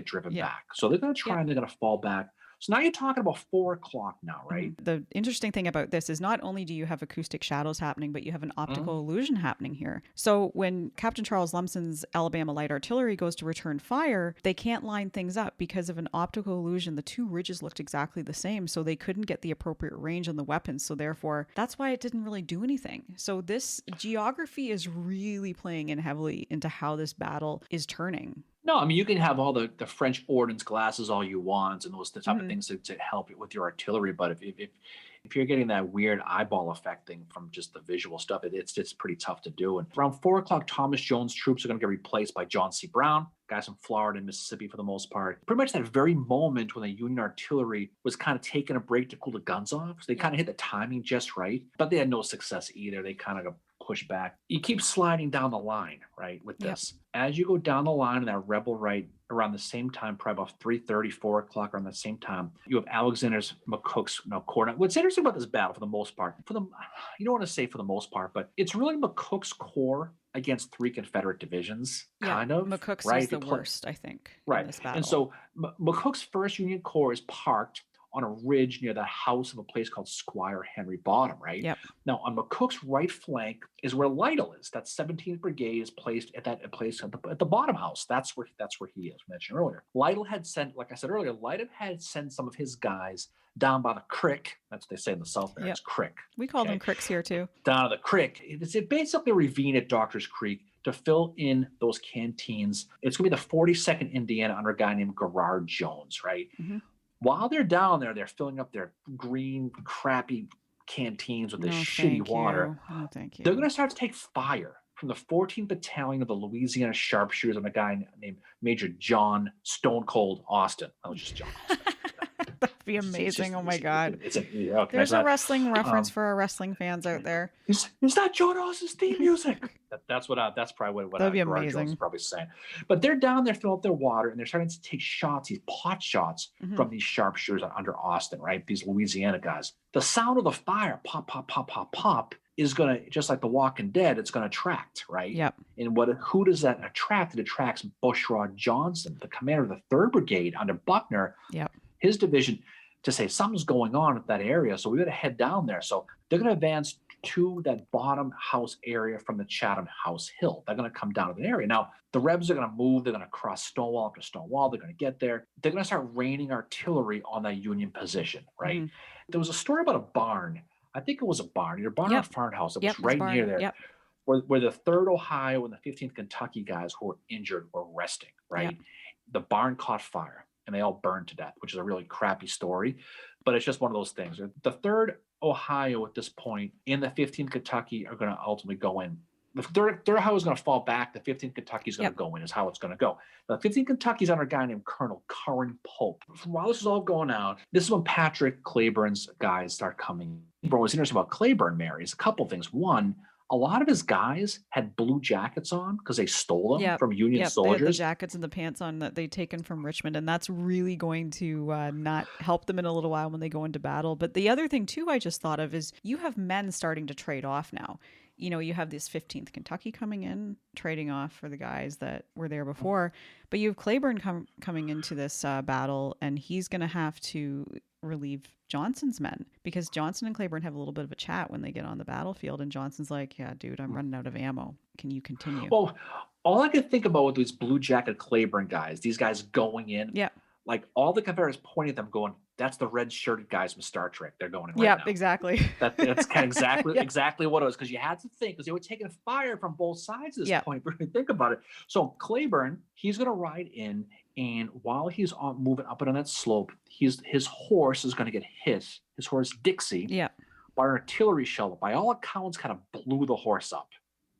driven back. So they're going to try and they're going to fall back. So now you're talking about 4 o'clock now, right? The interesting thing about this is not only do you have acoustic shadows happening, but you have an optical illusion happening here. So when Captain Charles Lumsden's Alabama Light Artillery goes to return fire, they can't line things up because of an optical illusion. The 2 ridges looked exactly the same, so they couldn't get the appropriate range on the weapons. So therefore, that's why it didn't really do anything. So this geography is really playing in heavily into how this battle is turning. No, I mean, you can have all the French ordnance glasses all you want and those type of things to help with your artillery. But if you're getting that weird eyeball effect thing from just the visual stuff, it's pretty tough to do. And around 4 o'clock, Thomas Jones' troops are going to get replaced by John C. Brown, guys from Florida and Mississippi for the most part. Pretty much that very moment when the Union artillery was kind of taking a break to cool the guns off. So they kind of hit the timing just right, but they had no success either. They kind of got pushed back. You keep sliding down the line, right, with this. As you go down the line in that rebel right, around the same time, probably about 3:30, 4 o'clock around the same time, you have Alexander's McCook's corps. What's interesting about this battle, for the most part, you don't want to say for the most part, but it's really McCook's corps against 3 Confederate divisions, kind of. McCook's was the worst, I think, in this battle. And so McCook's 1st Union Corps is parked on a ridge near the house of a place called Squire Henry Bottom, right? Yep. Now, on McCook's right flank is where Lytle is. That 17th Brigade is placed at that place at the bottom house. That's where he is, mentioned earlier. Lytle had sent, like I said earlier, sent some of his guys down by the creek. That's what they say in the South there. It's creek. We call them cricks here too. Down to the creek. It's basically a ravine at Doctor's Creek to fill in those canteens. It's going to be the 42nd Indiana under a guy named Garrard Jones, right? Mm-hmm. While they're down there, they're filling up their green, crappy canteens with this shitty water. Oh, thank you. They're going to start to take fire from the 14th Battalion of the Louisiana Sharpshooters and a guy named Major John Stone Cold Austin. That was just John Austin. be amazing. Oh my God. Okay, There's a wrestling reference for our wrestling fans out there. Is that Joe Dawson's theme music? That's probably what That'd be Garage Jones amazing. is probably saying. But they're down there filling up their water, and they're starting to take shots, these pot shots from these sharpshooters under Austin, right? These Louisiana guys. The sound of the fire, pop, pop, pop, pop, pop, is going to, just like The Walking Dead, it's going to attract, right? Yep. And who does that attract? It attracts Bushrod Johnson, the commander of the 3rd Brigade under Buckner. Yep. His division, to say something's going on in that area, so we got to head down there. So they're going to advance to that bottom house area from the Chatham House Hill. They're going to come down to the area. Now, the Rebs are going to move. They're going to cross Stonewall after Stonewall. They're going to get there. They're going to start raining artillery on that Union position, right? Mm-hmm. There was a story about a barn. I think it was a barn, either barn or farmhouse. It was right near there, where the 3rd Ohio and the 15th Kentucky guys who were injured were resting, right? Yep. The barn caught fire, and they all burned to death, which is a really crappy story. But it's just one of those things. The 3rd Ohio at this point and the 15th Kentucky are going to ultimately go in. The 3rd Ohio is going to fall back. The 15th Kentucky is going to go in, is how it's going to go. The 15th Kentucky is under a guy named Colonel Curran Pope. While this is all going on, this is when Patrick Claiborne's guys start coming. What was interesting about Claiborne, Mary, is a couple things. One, a lot of his guys had blue jackets on because they stole them from Union soldiers. They had the jackets and the pants on that they'd taken from Richmond, and that's really going to not help them in a little while when they go into battle. But the other thing, too, I just thought of is you have men starting to trade off now. You know, you have this 15th Kentucky coming in, trading off for the guys that were there before. But you have Claiborne coming into this battle, and he's going to have to relieve Johnson's men, because Johnson and Claiborne have a little bit of a chat when they get on the battlefield, and Johnson's like, yeah, dude, I'm running out of ammo. Can you continue? Well, all I could think about with these blue jacket Claiborne guys, these guys going in, like all the Confederates pointing at them going, that's the red shirted guys from Star Trek. They're going in right now. Exactly. That's kind of exactly what it was, because you had to think, because they were taking fire from both sides at this point. Really think about it. So Claiborne, he's going to ride in, and while he's moving up and on that slope, his horse is going to get hit. His horse Dixie, by an artillery shell that, by all accounts, kind of blew the horse up.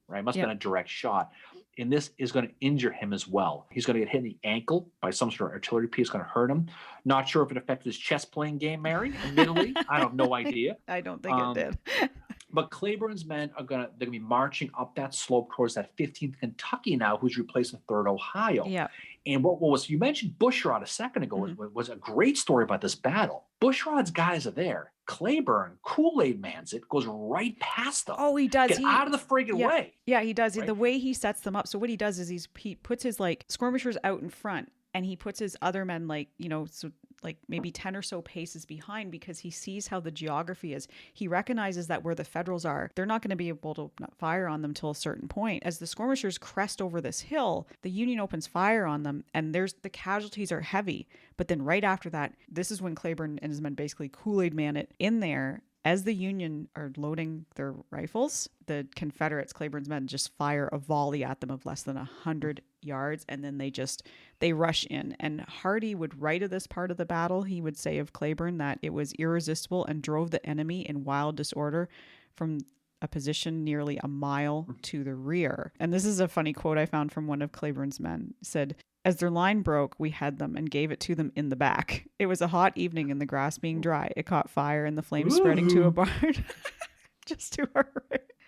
Right, must have been a direct shot. And this is going to injure him as well. He's going to get hit in the ankle by some sort of artillery piece, going to hurt him. Not sure if it affected his chess playing game, Mary, admittedly. I have no idea. I don't think it did. But Claiborne's men they're going to be marching up that slope towards that 15th Kentucky now, who's replacing 3rd Ohio. Yeah. And what was, you mentioned Bushrod a second ago, was a great story about this battle. Bushrod's guys are there. Claiborne, Kool-Aid Man's it, goes right past them. Oh, he does. Get out of the friggin' way. Yeah, he does. Right? The way he sets them up. So what he does is he puts his like skirmishers out in front, and he puts his other men like maybe 10 or so paces behind, because he sees how the geography is. He recognizes that where the Federals are, they're not going to be able to fire on them till a certain point. As the skirmishers crest over this hill, the Union opens fire on them, and the casualties are heavy. But then right after that, this is when Claiborne and his men basically Kool-Aid Man it in there. As the Union are loading their rifles, the Confederates, Claiborne's men, just fire a volley at them of less than 100 yards, and then they rush in. And Hardee would write of this part of the battle. He would say of Claiborne that it was irresistible and drove the enemy in wild disorder from a position nearly a mile to the rear. And this is a funny quote I found from one of Claiborne's men. It said, "As their line broke, we had them and gave it to them in the back. It was a hot evening and the grass being dry. It caught fire and the flames spreading to a barn." Just to her.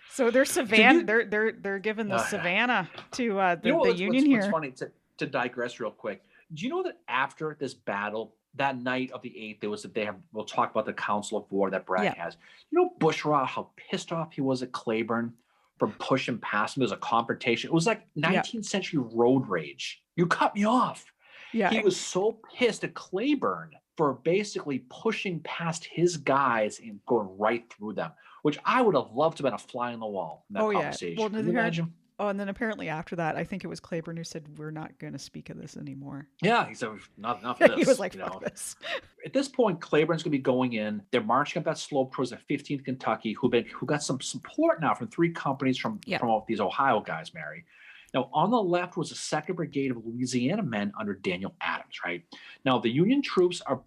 So they're Savannah. They're giving the Savannah to the Union here. What's funny to digress real quick. Do you know that after this battle, that night of the 8th, we'll talk about the Council of War that Bragg has. You know, Bushrod, how pissed off he was at Claiborne for pushing past him. It was a confrontation. It was like 19th century road rage. You cut me off. Yeah. He was so pissed at Claiborne for basically pushing past his guys and going right through them, which I would have loved to have been a fly on the wall in that conversation. Well, can you imagine? Oh, and then apparently after that, I think it was Claiborne who said, "We're not going to speak of this anymore." Yeah, he said, "Not enough of this." He was like, "Fuck this." At this point, Claiborne's going to be going in. They're marching up that slope towards the 15th Kentucky, who got some support now from 3 companies from these Ohio guys, Mary. Now, on the left was the 2nd Brigade of Louisiana men under Daniel Adams, right? Now, the Union troops are,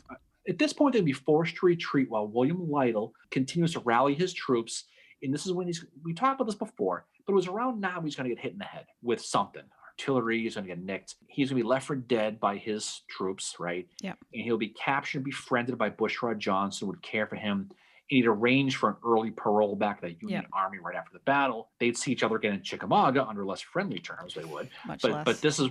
at this point, they'd be forced to retreat while William Lytle continues to rally his troops. And this is when we talked about this before, but it was around now he's going to get hit in the head with something, artillery. He's going to get nicked. He's going to be left for dead by his troops, right? Yeah. And he'll be captured and befriended by Bushrod Johnson, who would care for him. And he'd arrange for an early parole back to the Union Army right after the battle. They'd see each other again in Chickamauga under less friendly terms. They would. But this is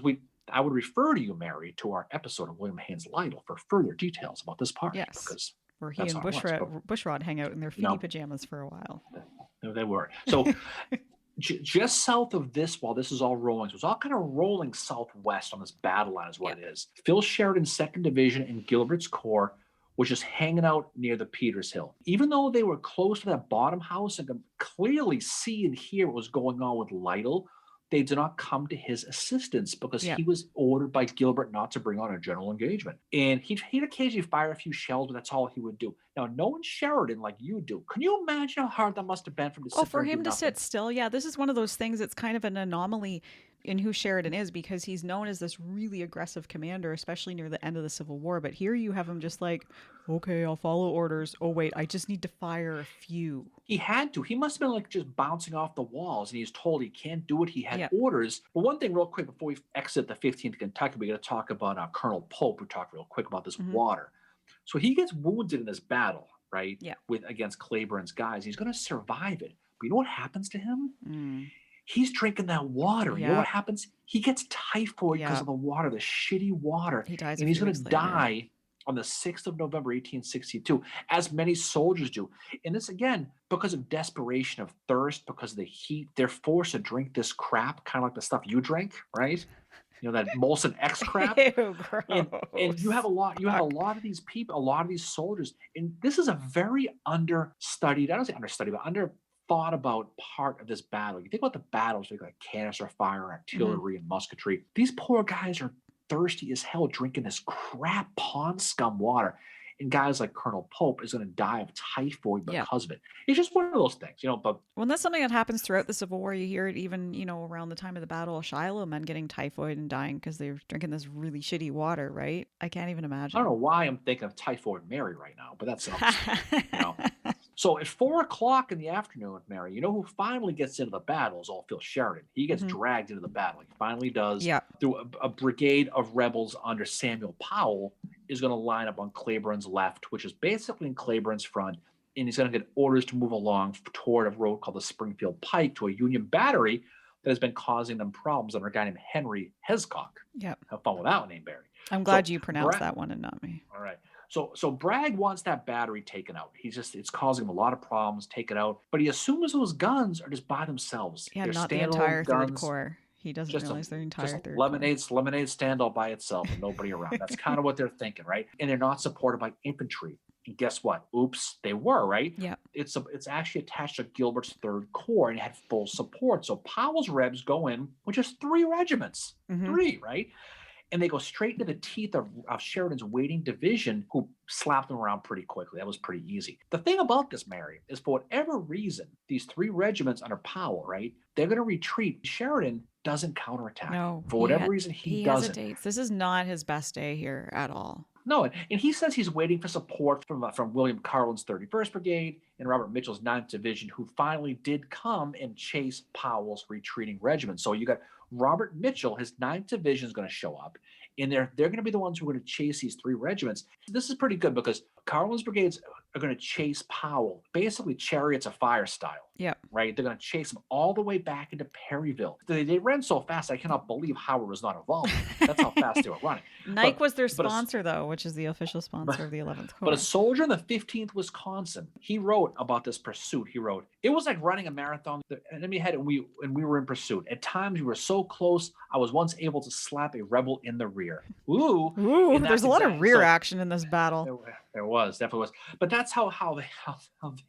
I would refer to you, Mary, to our episode of William Haynes Lytle for further details about this party. Yes. Because where he and Bushrod hang out in their feety pajamas for a while. They were. So just south of this, while this is all rolling, so it's all kind of rolling southwest on this battle line is what it is. Phil Sheridan's 2nd Division and Gilbert's Corps was just hanging out near the Peters Hill. Even though they were close to that bottom house and could clearly see and hear what was going on with Lytle, they did not come to his assistance because he was ordered by Gilbert not to bring on a general engagement. And he'd occasionally fire a few shells, but that's all he would do. Now, knowing Sheridan like you do, can you imagine how hard that must have been for him to sit for him to sit still? Yeah, this is one of those things that's kind of an anomaly in who Sheridan is, because he's known as this really aggressive commander, especially near the end of the Civil War. But here you have him just like, okay, I'll follow orders. Oh, wait, I just need to fire a few. He had to. He must have been like just bouncing off the walls, and he's told he can't do it. He had orders. But one thing real quick before we exit the 15th Kentucky, we got to talk about Colonel Pope. We talked real quick about this water. So he gets wounded in this battle, right? Yeah. Against Claiborne's guys. He's going to survive it. But you know what happens to him? He's drinking that water. You know what happens? He gets typhoid because of the water, the shitty water. He dies, and he's going to die on the 6th of November, 1862, as many soldiers do. And this, again, because of desperation, of thirst, because of the heat, they're forced to drink this crap, kind of like the stuff you drink, right? You know, that Molson X crap. Ew, and you have a lot of these people, a lot of these soldiers. And this is a very understudied, I don't say understudied, but thought about part of this battle. You think about the battles like canister fire, artillery, and musketry. These poor guys are thirsty as hell drinking this crap pond scum water. And guys like Colonel Pope is going to die of typhoid because of it. It's just one of those things, you know. But that's something that happens throughout the Civil War. You hear it even, around the time of the Battle of Shiloh, men getting typhoid and dying because they're drinking this really shitty water, right? I can't even imagine. I don't know why I'm thinking of Typhoid Mary right now, but that's So at 4 o'clock in the afternoon, Mary, you know who finally gets into the battle is old Phil Sheridan. He gets dragged into the battle. He finally does. Yeah. Through a brigade of rebels under Samuel Powell is going to line up on Claiborne's left, which is basically in Claiborne's front, and he's going to get orders to move along toward a road called the Springfield Pike to a Union battery that has been causing them problems under a guy named Henry Hescock. Yep. Have fun with that name, Barry. I'm glad you pronounced that one and not me. All right. So Bragg wants that battery taken out. It's causing him a lot of problems, take it out. But he assumes those guns are just by themselves. Yeah, they're not the entire Third Corps. He doesn't realize their entire Third Corps. Lemonade stand all by itself and nobody around. That's kind of what they're thinking, right? And they're not supported by infantry. And guess what? Oops, they were, right? Yeah. It's actually attached to Gilbert's Third Corps and it had full support. So Powell's Rebs go in with just 3 regiments. 3, right? And they go straight into the teeth of Sheridan's waiting division, who slapped them around pretty quickly. That was pretty easy. The thing about this, Mary, is for whatever reason, these 3 regiments under Powell, right, they're going to retreat. Sheridan doesn't counterattack. No. For whatever reason, he doesn't. Hesitates. This is not his best day here at all. No, and he says he's waiting for support from William Carlin's 31st Brigade and Robert Mitchell's 9th Division, who finally did come and chase Powell's retreating regiment. So you got Robert Mitchell, his 9th Division is going to show up, and they're going to be the ones who are going to chase these 3 regiments. This is pretty good because Carlin's brigades are going to chase Powell, basically chariots of fire style. Yeah. Right? They're going to chase him all the way back into Perryville. They ran so fast, I cannot believe Howard was not involved. That's how fast they were running. Nike was their sponsor, though, which is the official sponsor of the 11th Corps. But a soldier in the 15th Wisconsin, he wrote about this pursuit. He wrote, "It was like running a marathon. The enemy had it, and we were in pursuit. At times, we were so close, I was once able to slap a rebel in the rear." Ooh, there's a lot of rear action in this battle. There was, definitely was. But that's how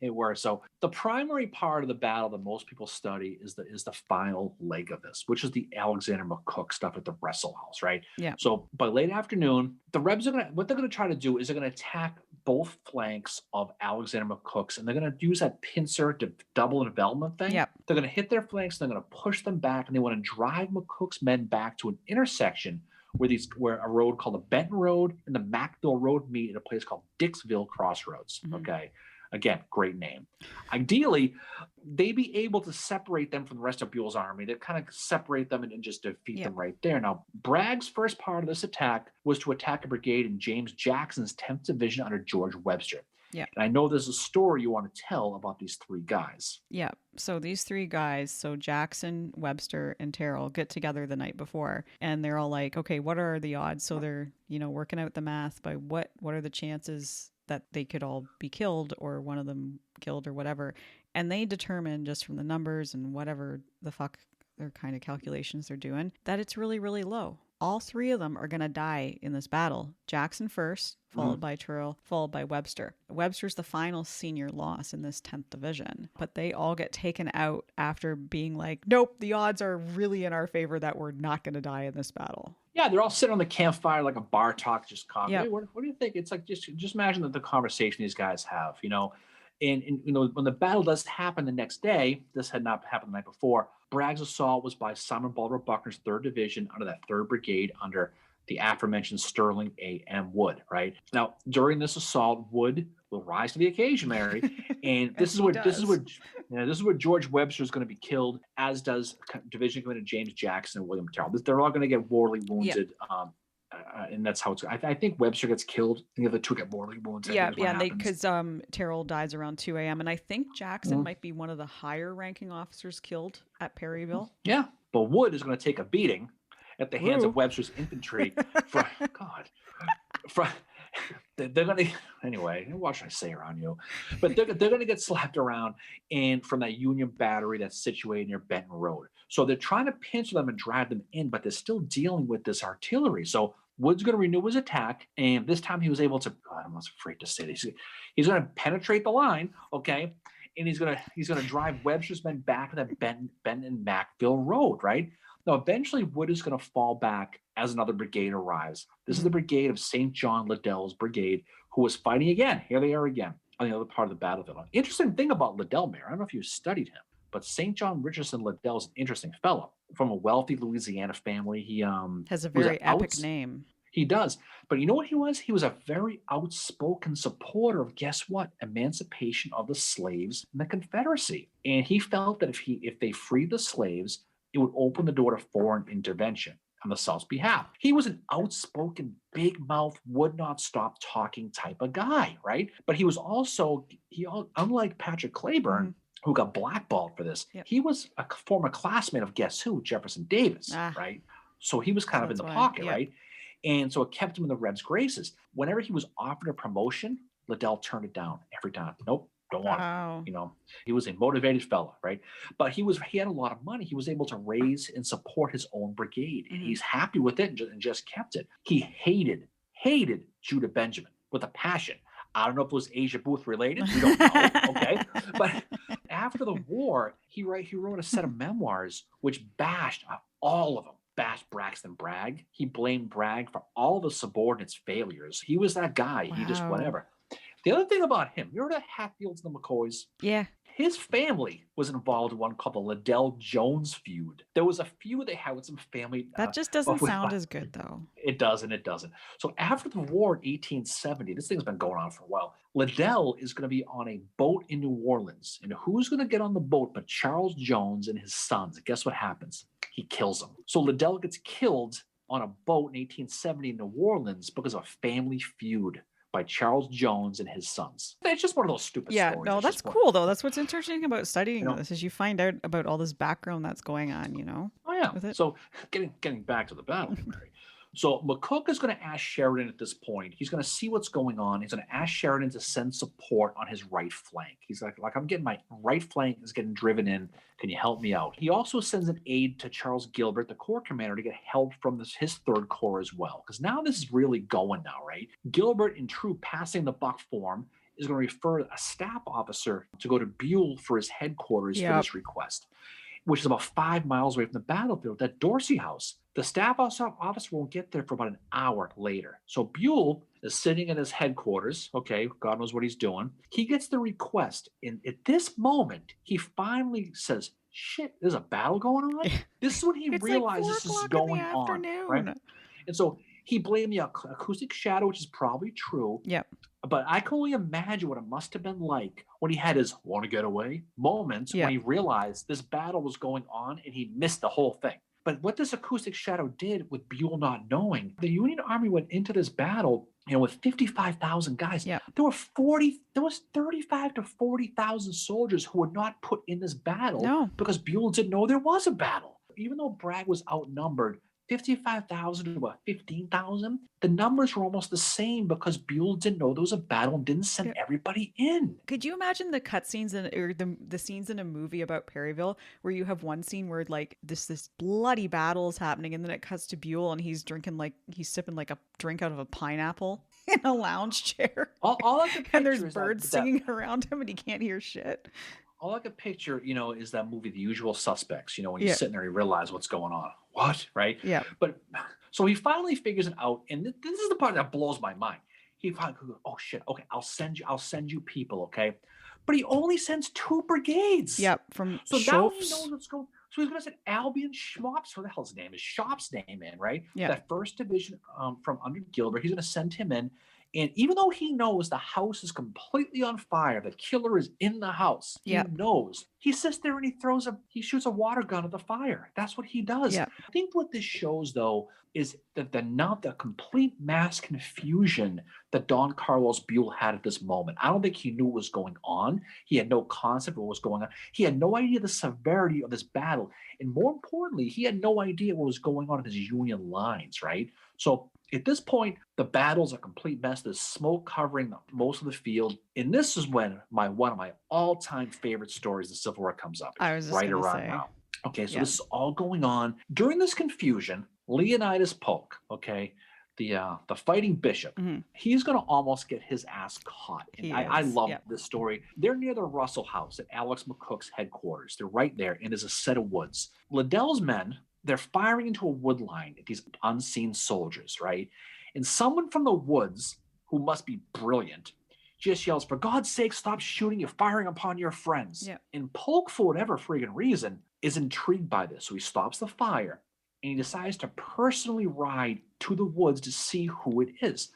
they were. So the primary part of the battle that most people study is the final leg of this, which is the Alexander McCook stuff at the Wrestle House, right? Yeah. So by late afternoon, the Rebs are what they're gonna try to do is they're gonna attack both flanks of Alexander McCook's, and they're gonna use that pincer to double envelopment thing. Yep. They're gonna hit their flanks, and they're gonna push them back, and they want to drive McCook's men back to an intersection where a road called the Benton Road and the Macville Road meet at a place called Dixville Crossroads. Okay. Again, great name. Ideally, they be able to separate them from the rest of Buell's army, to kind of separate them and just defeat them right there. Now, Bragg's first part of this attack was to attack a brigade in James Jackson's 10th Division under George Webster. Yeah. And I know there's a story you want to tell about these three guys. Yeah. So these three guys, so Jackson, Webster, and Terrell, get together the night before, and they're all like, okay, what are the odds? So they're, working out the math by what are the chances that they could all be killed, or one of them killed, or whatever. And they determine, just from the numbers and whatever the fuck their kind of calculations they're doing, that it's really, really low. All three of them are going to die in this battle. Jackson first, followed by Terrell, followed by Webster. Webster's the final senior loss in this 10th Division, but they all get taken out after being like, nope, the odds are really in our favor that we're not going to die in this battle. Yeah, they're all sitting on the campfire like a bar talk, just talking. Yep. Hey, what do you think? It's like, just imagine that the conversation these guys have, And when the battle does happen the next day, this had not happened the night before. Bragg's assault was by Simon Bolivar Buckner's 3rd Division under that 3rd Brigade under the aforementioned Sterling A.M. Wood, right? Now, during this assault, Wood will rise to the occasion, Mary. And this is where George Webster is going to be killed, as does Division Commander James Jackson and William Terrell. They're all going to get mortally wounded. Yep. And that's how it's. I think Webster gets killed. The other two get mortally wounded. Yeah, because Terrell dies around 2 a.m. and I think Jackson might be one of the higher ranking officers killed at Perryville. Yeah, but Wood is going to take a beating at the hands of Webster's infantry. They're going to, anyway, what should I say around you? But they're going to get slapped around from that Union battery that's situated near Benton Road. So they're trying to pinch them and drag them in, but they're still dealing with this artillery. So Wood's going to renew his attack, and this time he was able to, I'm not afraid to say this, he's going to penetrate the line, okay? And he's going to drive Webster's men back to that Benton and Macville Road, right? Now, eventually, Wood is going to fall back as another brigade arrives. This is the brigade of St. John Liddell's brigade, who was fighting again. Here they are again on the other part of the battlefield. Interesting thing about Liddell, Mayor, I don't know if you studied him, but St. John Richardson Liddell is an interesting fellow from a wealthy Louisiana family. He has a very epic name. He does. But you know what he was? He was a very outspoken supporter of, guess what? Emancipation of the slaves in the Confederacy. And he felt that if they freed the slaves, it would open the door to foreign intervention on the South's behalf. He was an outspoken, big mouth, would not stop talking type of guy, right? But he was also, unlike Patrick Claiborne, who got blackballed for this, he was a former classmate of guess who? Jefferson Davis, right? So he was kind of in the pocket, right? And so it kept him in the Rebs' graces. Whenever he was offered a promotion, Liddell turned it down every time. Nope. Don't want it. He was a motivated fella, right? But he had a lot of money. He was able to raise and support his own brigade, and he's happy with it and just kept it. He hated Judah Benjamin with a passion. I don't know if it was Asia Booth related. We don't know. Okay, but after the war, he wrote a set of memoirs which bashed all of them. Bashed Braxton Bragg. He blamed Bragg for all the subordinates' failures. He was that guy. He just whatever. The other thing about him, you remember the Hatfields and the McCoys? Yeah. His family was involved in one called the Liddell-Jones feud. There was a feud they had with some family. That just doesn't sound as good, though. It doesn't. So after the war in 1870, this thing's been going on for a while. Liddell is going to be on a boat in New Orleans. And who's going to get on the boat but Charles Jones and his sons? And guess what happens? He kills them. So Liddell gets killed on a boat in 1870 in New Orleans because of a family feud by Charles Jones and his sons. It's just one of those stupid stories. Yeah, no, that's cool, though. That's what's interesting about studying this, is you find out about all this background that's going on, Oh, yeah. So getting back to the battle, Mary. So McCook is going to ask Sheridan at this point. He's going to see what's going on. He's going to ask Sheridan to send support on his right flank. He's like I'm getting my right flank is getting driven in. Can you help me out? He also sends an aide to Charles Gilbert, the Corps commander, to get help from his Third Corps as well. Because now this is really going now, right? Gilbert, in true passing the buck form, is going to refer a staff officer to go to Buell for his headquarters for this request, which is about 5 miles away from the battlefield at Dorsey House. The staff officer won't get there for about an hour later. So Buell is sitting at his headquarters. Okay, God knows what he's doing. He gets the request. And at this moment, he finally says, shit, there's a battle going on? This is when he realizes this is going on. Right? And so He blamed the acoustic shadow, which is probably true. Yep. But I can only imagine what it must have been like when he had his want to get away moments when he realized this battle was going on and he missed the whole thing. But what this acoustic shadow did with Buell not knowing, the Union Army went into this battle, with 55,000 guys. Yep. There was 35 to 40,000 soldiers who were not put in this battle because Buell didn't know there was a battle. Even though Bragg was outnumbered, 55,000 to about 15,000, the numbers were almost the same because Buell didn't know there was a battle and didn't send everybody in. Could you imagine the cutscenes or the scenes in a movie about Perryville where you have one scene where like this bloody battle is happening and then it cuts to Buell and he's sipping like a drink out of a pineapple in a lounge chair. All I can picture and there's is birds singing around him and he can't hear shit. All I can picture, is that movie, The Usual Suspects, when you're sitting there, you realize what's going on. What? Right? Yeah. But so he finally figures it out. And this is the part that blows my mind. He finally goes, oh shit. Okay. I'll send you people. Okay. But he only sends 2 brigades. Yep. So Schoff's. Now he knows what's going on. So he's going to send Albion Schmops, what the hell's his name? Is Shop's name in, right? Yeah. That 1st Division from under Gilbert. He's going to send him in. And even though he knows the house is completely on fire, the killer is in the house, he knows. He sits there and he shoots a water gun at the fire. That's what he does. Yeah. I think what this shows, though, is that the complete mass confusion that Don Carlos Buell had at this moment. I don't think he knew what was going on. He had no concept of what was going on. He had no idea the severity of this battle. And more importantly, he had no idea what was going on in his Union lines, right? So at this point, the battle's a complete mess. There's smoke covering most of the field. And this is when one of my all-time favorite stories of the Civil War comes up. I was just right around now. Okay, so this is all going on. During this confusion, Leonidas Polk, okay, the fighting bishop, he's going to almost get his ass caught. And I love this story. They're near the Russell House at Alex McCook's headquarters. They're right there, and there's a set of woods. Liddell's men, they're firing into a wood line at these unseen soldiers, right? And someone from the woods, who must be brilliant, just yells, for God's sake, stop shooting. You're firing upon your friends. Yeah. And Polk, for whatever friggin' reason, is intrigued by this. So he stops the fire and he decides to personally ride to the woods to see who it is.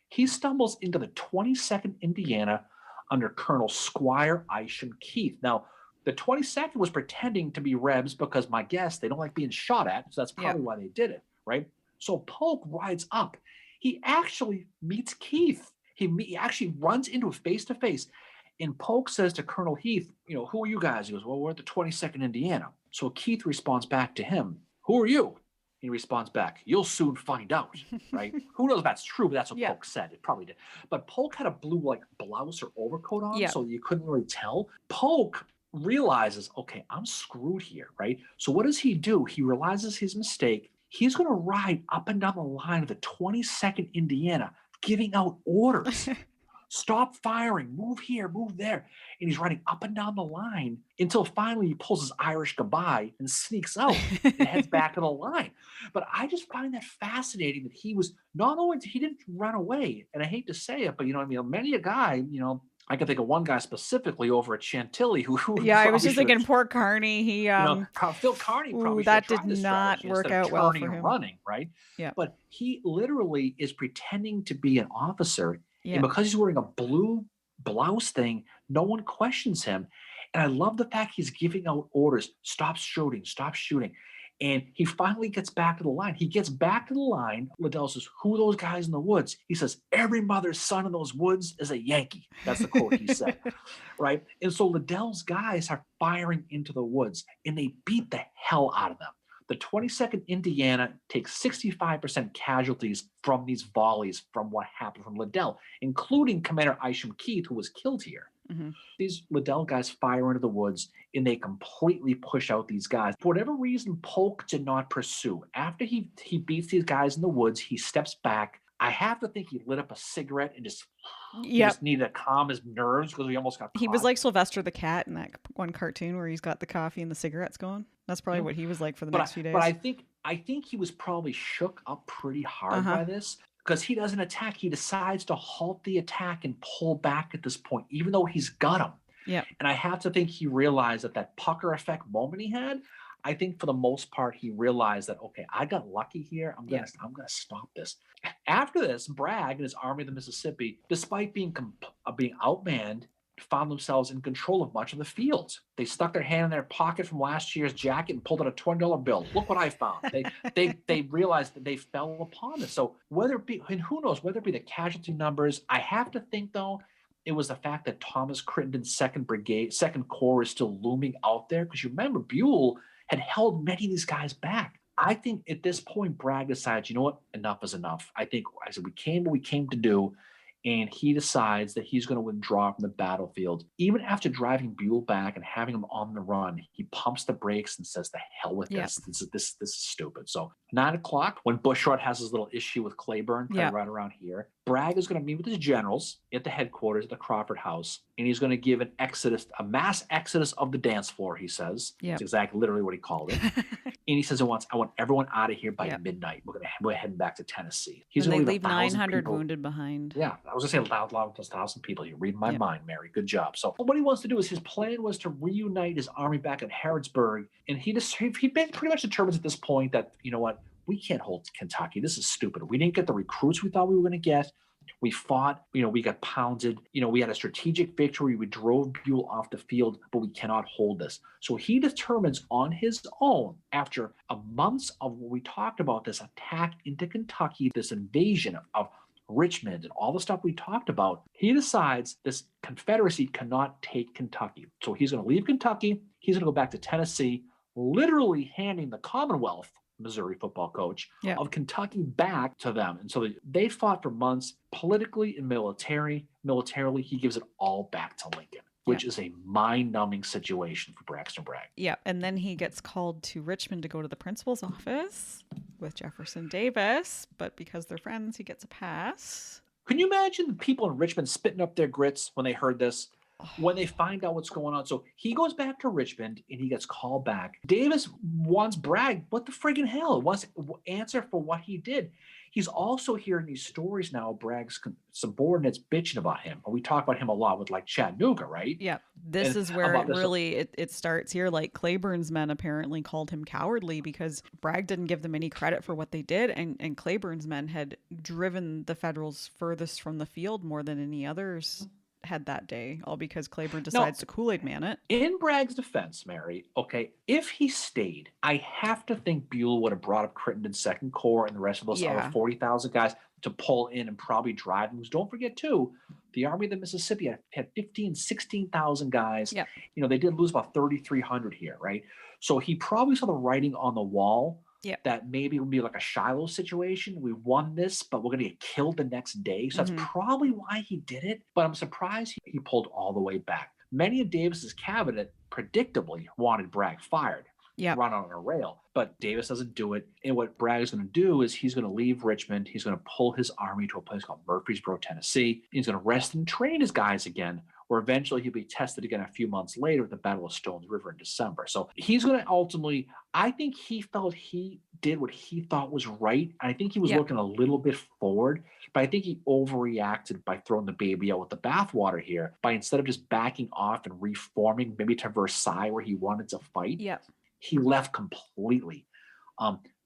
He stumbles into the 22nd Indiana under Colonel Squire Isham Keith. Now, the 22nd was pretending to be Rebs because my guess, they don't like being shot at. So that's probably why they did it, right? So Polk rides up. He actually meets Keith. He actually runs into him face to face. And Polk says to Colonel Heath, who are you guys? He goes, well, we're at the 22nd Indiana. So Keith responds back to him, who are you? He responds back, you'll soon find out, right? Who knows if that's true, but that's what Polk said. It probably did. But Polk had a blue blouse or overcoat on, so you couldn't really tell. Polk realizes, okay, I'm screwed here, right? So what does he do? He realizes his mistake. He's going to ride up and down the line of the 22nd Indiana, giving out orders. Stop firing, move here, move there. And he's riding up and down the line until finally he pulls his Irish goodbye and sneaks out and heads back to the line. But I just find that fascinating that he was not only, he didn't run away. And I hate to say it, but many a guy, I can think of one guy specifically over at Chantilly who I was just thinking poor Carney. Phil Carney probably that did not work out well for him. Running, right? Yeah. But he literally is pretending to be an officer, and because he's wearing a blue blouse thing, no one questions him. And I love the fact he's giving out orders: stop shooting, stop shooting. And he finally gets back to the line. He gets back to the line. Liddell says, who are those guys in the woods? He says, every mother's son in those woods is a Yankee. That's the quote he said, right? And so Liddell's guys are firing into the woods, and they beat the hell out of them. The 22nd Indiana takes 65% casualties from these volleys from what happened from Liddell, including Commander Isham Keith, who was killed here. Mm-hmm. These Liddell guys fire into the woods, and they completely push out these guys. For whatever reason, Polk did not pursue. After he beats these guys in the woods, he steps back. I have to think he lit up a cigarette and just needed to calm his nerves because he almost got caught. He was like Sylvester the Cat in that one cartoon where he's got the coffee and the cigarettes going. That's probably what he was like for the next few days. But I think he was probably shook up pretty hard by this. Because he doesn't attack. He decides to halt the attack and pull back at this point, even though he's got him. Yeah. And I have to think he realized that pucker effect moment he had, I think for the most part, he realized that, okay, I got lucky here. I'm gonna stop this. After this, Bragg and his Army of the Mississippi, despite being outmanned, found themselves in control of much of the field. They stuck their hand in their pocket from last year's jacket and pulled out a $20 bill. Look what I found. They realized that they fell upon this. So whether it be, and who knows, whether it be the casualty numbers, I have to think though, it was the fact that Thomas Crittenden's Second Corps is still looming out there. Because you remember, Buell had held many of these guys back. I think at this point, Bragg decides, you know what, enough is enough. I said, we came what we came to do. And he decides that he's going to withdraw from the battlefield. Even after driving Buell back and having him on the run, he pumps the brakes and says, "The hell with this. This is stupid." So 9:00, when Bushrod has his little issue with Claiborne, right around here, Bragg is going to meet with his generals at the headquarters at the Crawford House, and he's going to give a mass exodus of the dance floor. He says, that's exactly literally what he called it. And he says, I want everyone out of here by midnight. We're heading back to Tennessee. He's going to leave 900 wounded behind. Yeah, I was going to say loud, 1,000 people. You read my mind, Mary. Good job. So what he wants to do is his plan was to reunite his army back at Harrodsburg. And he pretty much determines at this point that, you know what, we can't hold Kentucky. This is stupid. We didn't get the recruits we thought we were going to get. We fought, we got pounded. We had a strategic victory. We drove Buell off the field, but we cannot hold this. So he determines on his own, after a months of what we talked about, this attack into Kentucky, this invasion of Richmond and all the stuff we talked about, he decides this Confederacy cannot take Kentucky. So he's going to leave Kentucky. He's going to go back to Tennessee, literally handing the Commonwealth Missouri football coach of Kentucky back to them. And so they fought for months politically and militarily. He gives it all back to Lincoln, which is a mind-numbing situation for Braxton Bragg. Yeah, and then he gets called to Richmond to go to the principal's office with Jefferson Davis, but because they're friends, he gets a pass. Can you imagine the people in Richmond spitting up their grits when they heard this? When they find out what's going on. So he goes back to Richmond and he gets called back. Davis wants Bragg, what the friggin' hell? Wants answer for what he did. He's also hearing these stories now of Bragg's subordinates bitching about him. And we talk about him a lot with like Chattanooga, right? Yeah. This is where it starts here. Like Claiborne's men apparently called him cowardly because Bragg didn't give them any credit for what they did. And Claiborne's men had driven the Federals furthest from the field more than any others had that day, all because Claiborne decides to Kool-Aid man it. In Bragg's defense, Mary, if he stayed, I have to think Buell would have brought up Crittenden's Second Corps and the rest of those other 40,000 guys to pull in and probably drive them. Don't forget, too, the Army of the Mississippi had 15,000, 16,000 guys. Yep. They did lose about 3,300 here, right? So he probably saw the writing on the wall that maybe it would be like a Shiloh situation. We won this, but we're going to get killed the next day. So that's probably why he did it. But I'm surprised he pulled all the way back. Many of Davis's cabinet predictably wanted Bragg fired, run on a rail. But Davis doesn't do it. And what Bragg is going to do is he's going to leave Richmond. He's going to pull his army to a place called Murfreesboro, Tennessee. He's going to rest and train his guys again, where eventually he'll be tested again a few months later at the Battle of Stones River in December. So he's going to ultimately, I think he felt he did what he thought was right. I think he was looking a little bit forward, but I think he overreacted by throwing the baby out with the bathwater here, by instead of just backing off and reforming maybe to Versailles where he wanted to fight, he left completely.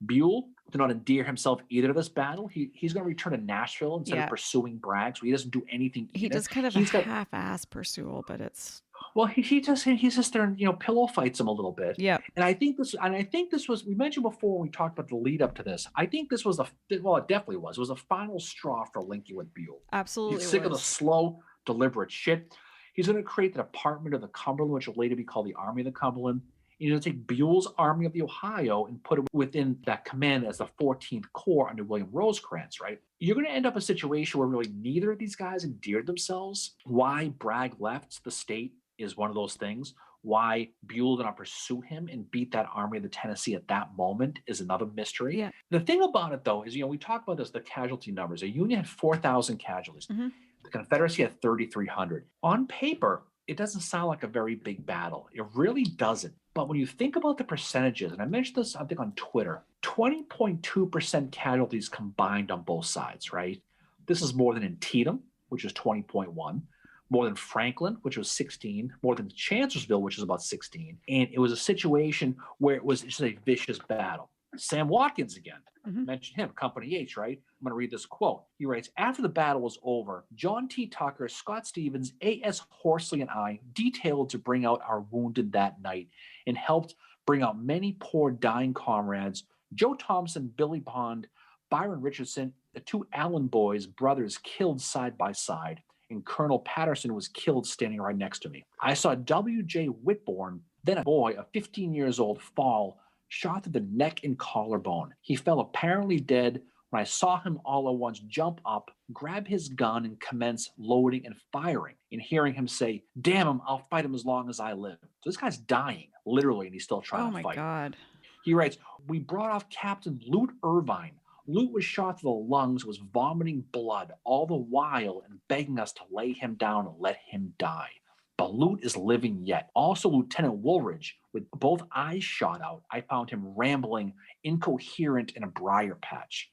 Buell did not endear himself either to this battle. He's going to return to Nashville instead of pursuing Bragg, so he doesn't do anything either. He does kind of a half-ass pursuit, but it's... Well, he's just there and pillow fights him a little bit. Yeah. And I think this was, we mentioned before when we talked about the lead up to this, I think this was it definitely was. It was a final straw for Lincoln with Buell. Absolutely. He's sick of the slow, deliberate shit. He's going to create the Department of the Cumberland, which will later be called the Army of the Cumberland. He's going to take Buell's Army of the Ohio and put it within that command as the 14th Corps under William Rosecrans, right? You're going to end up in a situation where really neither of these guys endeared themselves. Why Bragg left the state is one of those things. Why Buell did not pursue him and beat that Army of the Tennessee at that moment is another mystery. Yeah. The thing about it, though, is, we talk about this, the casualty numbers. The Union had 4,000 casualties. The Confederacy had 3,300. On paper, it doesn't sound like a very big battle. It really doesn't. But when you think about the percentages, and I mentioned this, I think, on Twitter, 20.2% casualties combined on both sides, right? This is more than Antietam, which is 20.1, more than Franklin, which was 16, more than Chancellorsville, which is about 16. And it was a situation where it was just a vicious battle. Sam Watkins again. Mention him, Company H, right? I'm going to read this quote. He writes, after the battle was over, John T. Tucker, Scott Stevens, A.S. Horsley, and I detailed to bring out our wounded that night and helped bring out many poor dying comrades. Joe Thompson, Billy Bond, Byron Richardson, the two Allen boys, brothers, killed side by side, and Colonel Patterson was killed standing right next to me. I saw W.J. Whitbourne, then a boy of 15 years old, fall, shot through the neck and collarbone. He fell apparently dead when I saw him all at once jump up, grab his gun, and commence loading and firing, and hearing him say, damn him, I'll fight him as long as I live. So this guy's dying, literally, and he's still trying to fight. Oh, my God. He writes, we brought off Captain Lute Irvine. Lute was shot through the lungs, was vomiting blood, all the while and begging us to lay him down and let him die. But Lute is living yet. Also, Lieutenant Woolridge, with both eyes shot out, I found him rambling, incoherent in a briar patch.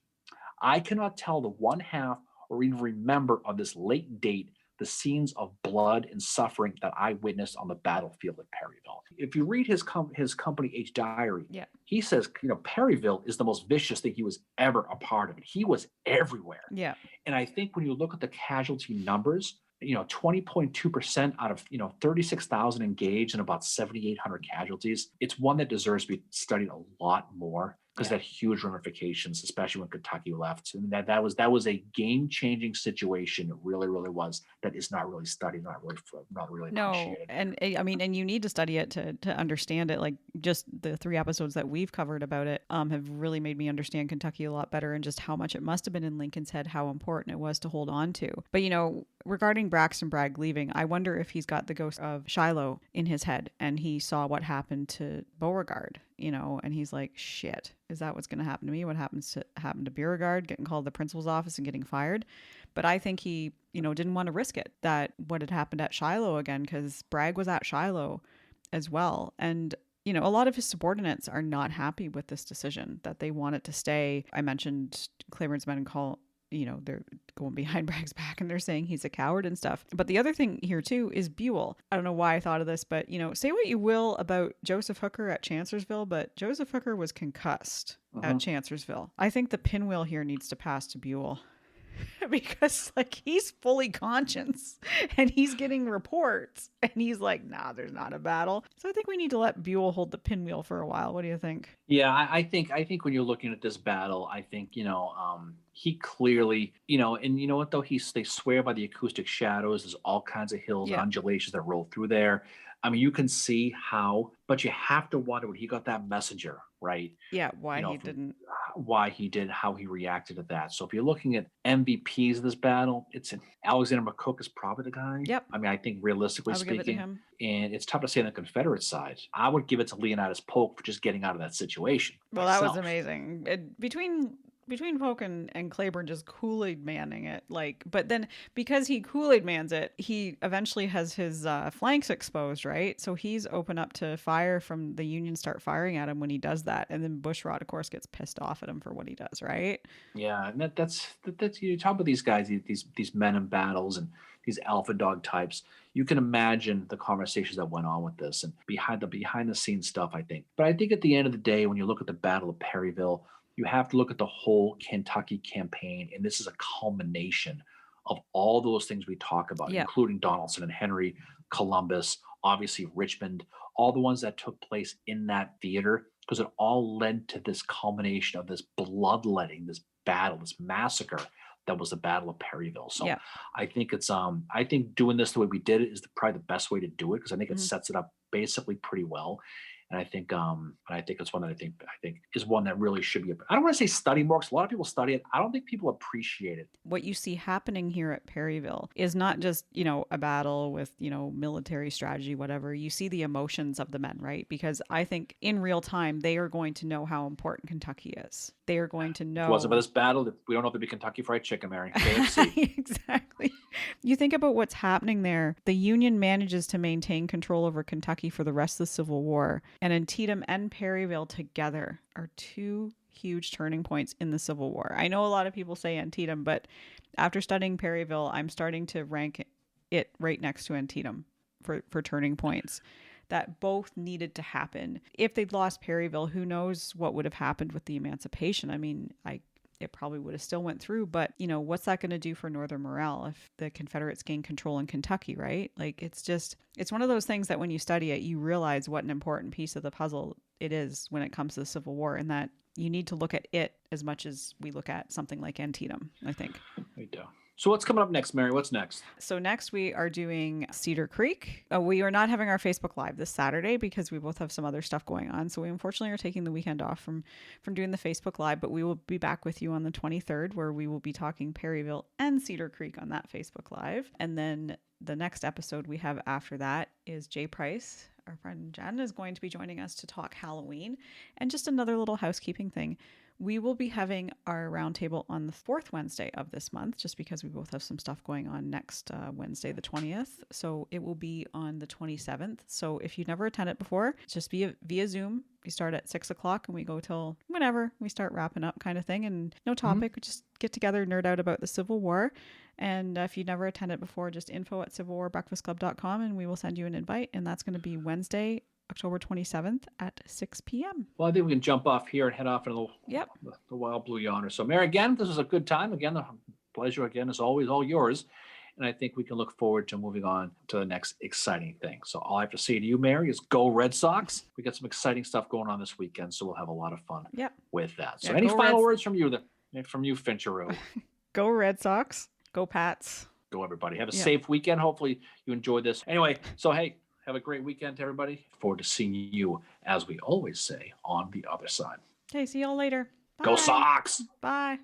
I cannot tell the one half or even remember on this late date the scenes of blood and suffering that I witnessed on the battlefield at Perryville. If you read his Company H diary, he says, Perryville is the most vicious thing he was ever a part of. He was everywhere. Yeah. And I think when you look at the casualty numbers, 20.2% out of 36,000 engaged and about 7,800 casualties. It's one that deserves to be studied a lot more because that huge ramifications, especially when Kentucky left. And that was a game-changing situation. It really, really was. That is not really studied, not really appreciated. And you need to study it to understand it. Like just the 3 episodes that we've covered about it have really made me understand Kentucky a lot better and just how much it must have been in Lincoln's head, how important it was to hold on to. But regarding Braxton Bragg leaving, I wonder if he's got the ghost of Shiloh in his head and he saw what happened to Beauregard, and he's like, shit, is that what's going to happen to me? What happened to Beauregard, getting called to the principal's office and getting fired? But I think he, didn't want to risk it, that what had happened at Shiloh again, because Bragg was at Shiloh as well. And a lot of his subordinates are not happy with this decision, that they want it to stay. I mentioned Claiborne's men they're going behind Bragg's back and they're saying he's a coward and stuff. But the other thing here too is Buell. I don't know why I thought of this, but say what you will about Joseph Hooker at Chancellorsville, but Joseph Hooker was concussed at Chancellorsville. I think the pinwheel here needs to pass to Buell. Because he's fully conscious and he's getting reports and he's like, nah, there's not a battle. So I think we need to let Buell hold the pinwheel for a while. What do you think? Yeah, I think when you're looking at this battle, I think, he clearly, and you know what though, they swear by the acoustic shadows. There's all kinds of hills and undulations that roll through there. I mean, you can see how, but you have to wonder when he got that messenger, right? Yeah, why he didn't. Why he did, how he reacted to that. So if you're looking at MVPs of this battle, Alexander McCook is probably the guy. Yep. I mean, I think realistically I would speaking, give it to him. And it's tough to say on the Confederate side. I would give it to Leonidas Polk for just getting out of that situation. Well, that was amazing. Between Polk and Claiborne just Kool-Aid manning it, but then because he Kool-Aid mans it, he eventually has his flanks exposed, right? So he's open up to fire from the Union start firing at him when he does that, and then Bushrod, of course, gets pissed off at him for what he does, right? Yeah, and that's you talk about these guys, these men in battles and these alpha dog types. You can imagine the conversations that went on with this and behind the scenes stuff, I think. But I think at the end of the day, when you look at the Battle of Perryville, you have to look at the whole Kentucky campaign, and this is a culmination of all those things we talk about, including Donaldson and Henry, Columbus, obviously Richmond, all the ones that took place in that theater, because it all led to this culmination of this bloodletting, this battle, this massacre that was the Battle of Perryville. So I think I think doing this the way we did it is probably the best way to do it, because I think it sets it up basically pretty well. And I think it's one that I think is one that really should be. I don't want to say study more, because a lot of people study it. I don't think people appreciate it. What you see happening here at Perryville is not just, a battle with, military strategy, whatever. You see the emotions of the men, right? Because I think in real time, they are going to know how important Kentucky is. They are going to know. If it wasn't for this battle, we don't know if it'd be Kentucky Fried Chicken, Mary. KFC. Exactly. You think about what's happening there. The Union manages to maintain control over Kentucky for the rest of the Civil War. And Antietam and Perryville together are 2 huge turning points in the Civil War. I know a lot of people say Antietam, but after studying Perryville, I'm starting to rank it right next to Antietam for turning points that both needed to happen. If they'd lost Perryville, who knows what would have happened with the emancipation. I mean, it probably would have still went through, but what's that going to do for Northern morale if the Confederates gain control in Kentucky, right? Like, it's one of those things that when you study it, you realize what an important piece of the puzzle it is when it comes to the Civil War, and that you need to look at it as much as we look at something like Antietam, I think. We do. So what's coming up next, Mary? What's next? So next we are doing Cedar Creek. We are not having our Facebook Live this Saturday because we both have some other stuff going on. So we unfortunately are taking the weekend off from doing the Facebook Live, but we will be back with you on the 23rd where we will be talking Perryville and Cedar Creek on that Facebook Live. And then the next episode we have after that is Jay Price. Our friend Jen is going to be joining us to talk Halloween. And just another little housekeeping thing. We will be having our roundtable on the 4th Wednesday of this month, just because we both have some stuff going on next Wednesday, the 20th. So it will be on the 27th. So if you've never attended before, it's just via Zoom. We start at 6 o'clock and we go till whenever we start wrapping up kind of thing. And no topic, we just get together, nerd out about the Civil War. And if you've never attended before, just info@civilwarbreakfastclub.com and we will send you an invite. And that's going to be Wednesday, October 27th at 6 p.m. Well, I think we can jump off here and head off into the wild blue yonder. So, Mary, again, this was a good time. Again, the pleasure again is always all yours. And I think we can look forward to moving on to the next exciting thing. So all I have to say to you, Mary, is go Red Sox. We got some exciting stuff going on this weekend, so we'll have a lot of fun with that. So any final words from you, Fincheroo? Go Red Sox. Go Pats. Go, everybody. Have a safe weekend. Hopefully you enjoyed this. Anyway, so hey, have a great weekend, everybody. Look forward to seeing you, as we always say, on the other side. Okay, see y'all later. Bye. Go Sox! Bye.